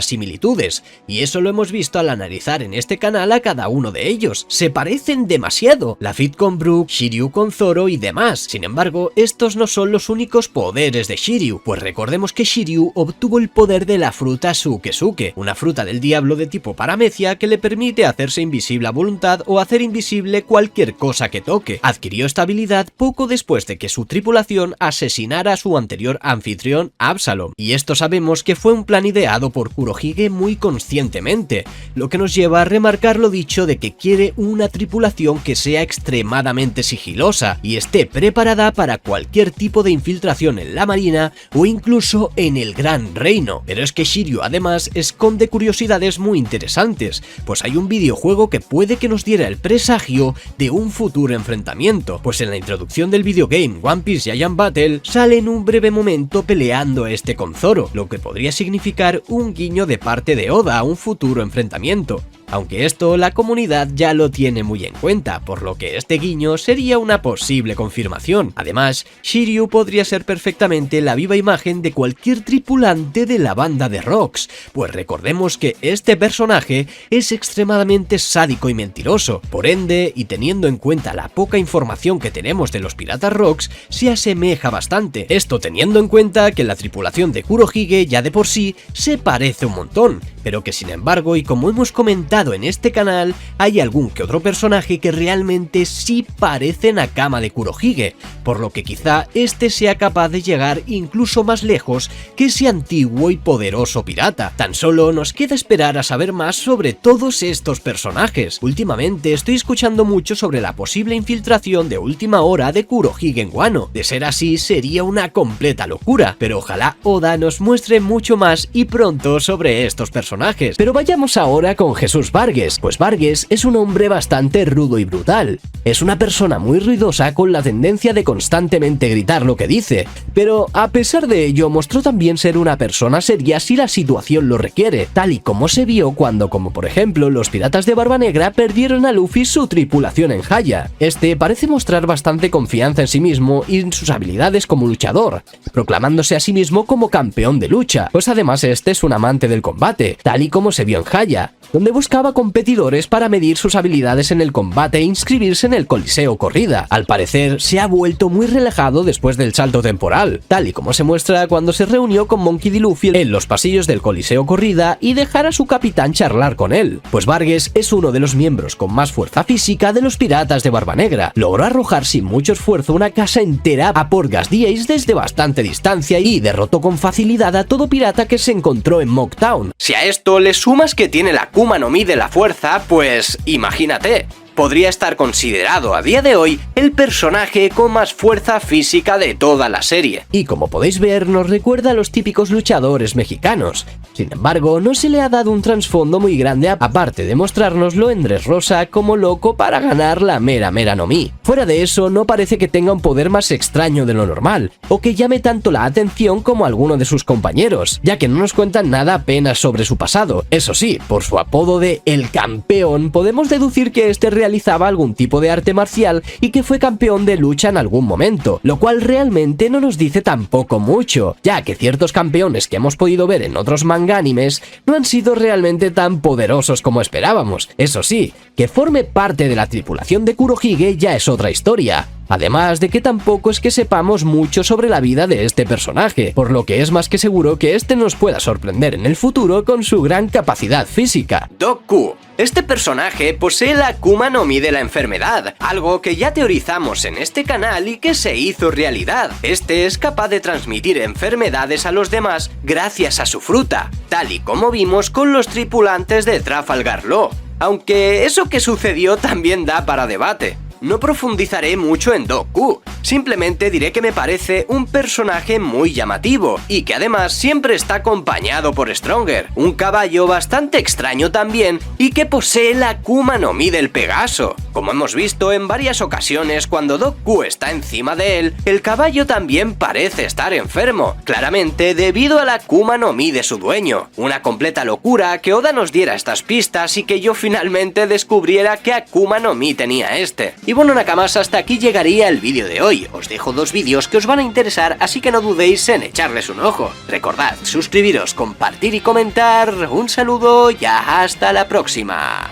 similitudes, y eso lo hemos visto al analizar en este canal a cada uno de ellos. Se parecen demasiado, Lafitte con Brook, Shiryu con Zoro y demás. Sin embargo, estos no son los únicos poderes de Shiryu, pues recordemos que Shiryu obtuvo el poder de la fruta Suke-Suke, una fruta del diablo de tipo paramecia que le permite hacerse invisible a voluntad o hacer invisible cualquier cosa que toque. Adquirió esta habilidad poco después de que su tripulación asesinara a su anterior anfitrión Absalom, y esto sabemos que fue un plan ideado por Kurohige muy conscientemente, lo que nos lleva a remarcar lo dicho de que quiere una tripulación que sea extremadamente sigilosa y esté preparada para cualquier tipo de infiltración en la marina o incluso en el Gran Reino. Pero es que Shiryu además esconde curiosidades muy interesantes, pues hay un videojuego que puede que nos diera el presagio de un futuro enfrentamiento, pues en la introducción del videogame One Piece Giant Battle sale en un breve momento peleando con Zoro, lo que podría significar un guiño de parte de Oda a un futuro enfrentamiento. Aunque esto la comunidad ya lo tiene muy en cuenta, por lo que este guiño sería una posible confirmación. Además, Shiryu podría ser perfectamente la viva imagen de cualquier tripulante de la banda de Rocks, pues recordemos que este personaje es extremadamente sádico y mentiroso. Por ende, y teniendo en cuenta la poca información que tenemos de los piratas Rocks, se asemeja bastante. Esto teniendo en cuenta que la tripulación de Kurohige ya de por sí se parece un montón, pero que sin embargo, y como hemos comentado en este canal, hay algún que otro personaje que realmente sí parece Nakama de Kurohige, por lo que quizá este sea capaz de llegar incluso más lejos que ese antiguo y poderoso pirata. Tan solo nos queda esperar a saber más sobre todos estos personajes. Últimamente estoy escuchando mucho sobre la posible infiltración de última hora de Kurohige en Wano. De ser así, sería una completa locura, pero ojalá Oda nos muestre mucho más y pronto sobre estos personajes. Pero vayamos ahora con Jesús Vargas, pues Vargas es un hombre bastante rudo y brutal. Es una persona muy ruidosa con la tendencia de constantemente gritar lo que dice, pero a pesar de ello mostró también ser una persona seria si la situación lo requiere, tal y como se vio cuando, como por ejemplo, los piratas de Barba Negra perdieron a Luffy y su tripulación en Haya. Este parece mostrar bastante confianza en sí mismo y en sus habilidades como luchador, proclamándose a sí mismo como campeón de lucha, pues además este es un amante del combate, tal y como se vio en Haya, donde busca buscaba competidores para medir sus habilidades en el combate e inscribirse en el Coliseo Corrida. Al parecer, se ha vuelto muy relajado después del salto temporal, tal y como se muestra cuando se reunió con Monkey D. Luffy en los pasillos del Coliseo Corrida y dejar a su capitán charlar con él, pues Vargas es uno de los miembros con más fuerza física de los piratas de Barba Negra. Logró arrojar sin mucho esfuerzo una casa entera a por Gas the Ace desde bastante distancia y derrotó con facilidad a todo pirata que se encontró en Mock Town. Si a esto le sumas que tiene la Akuma no Mi de la fuerza, pues imagínate. Podría estar considerado a día de hoy el personaje con más fuerza física de toda la serie. Y como podéis ver, nos recuerda a los típicos luchadores mexicanos. Sin embargo, no se le ha dado un trasfondo muy grande aparte de mostrárnoslo en Dressrosa como loco para ganar la Mera Mera no Mi. Fuera de eso, no parece que tenga un poder más extraño de lo normal, o que llame tanto la atención como alguno de sus compañeros, ya que no nos cuentan nada apenas sobre su pasado. Eso sí, por su apodo de El Campeón, podemos deducir que este realizaba algún tipo de arte marcial y que fue campeón de lucha en algún momento, lo cual realmente no nos dice tampoco mucho, ya que ciertos campeones que hemos podido ver en otros manga animes no han sido realmente tan poderosos como esperábamos. Eso sí, que forme parte de la tripulación de Kurohige ya es otra historia. Además de que tampoco es que sepamos mucho sobre la vida de este personaje, por lo que es más que seguro que este nos pueda sorprender en el futuro con su gran capacidad física. Doc Q. Este personaje posee la Akuma no Mi de la enfermedad, algo que ya teorizamos en este canal y que se hizo realidad. Este es capaz de transmitir enfermedades a los demás gracias a su fruta, tal y como vimos con los tripulantes de Trafalgar Law. Aunque eso que sucedió también da para debate. No profundizaré mucho en Doc Q, simplemente diré que me parece un personaje muy llamativo y que además siempre está acompañado por Stronger, un caballo bastante extraño también y que posee la Akuma no Mi del Pegaso. Como hemos visto en varias ocasiones cuando Doc Q está encima de él, el caballo también parece estar enfermo, claramente debido a la Akuma no Mi de su dueño. Una completa locura que Oda nos diera estas pistas y que yo finalmente descubriera qué Akuma no Mi tenía este. Y bueno, Nakamas, hasta aquí llegaría el vídeo de hoy. Os dejo dos vídeos que os van a interesar, así que no dudéis en echarles un ojo. Recordad suscribiros, compartir y comentar. Un saludo y hasta la próxima.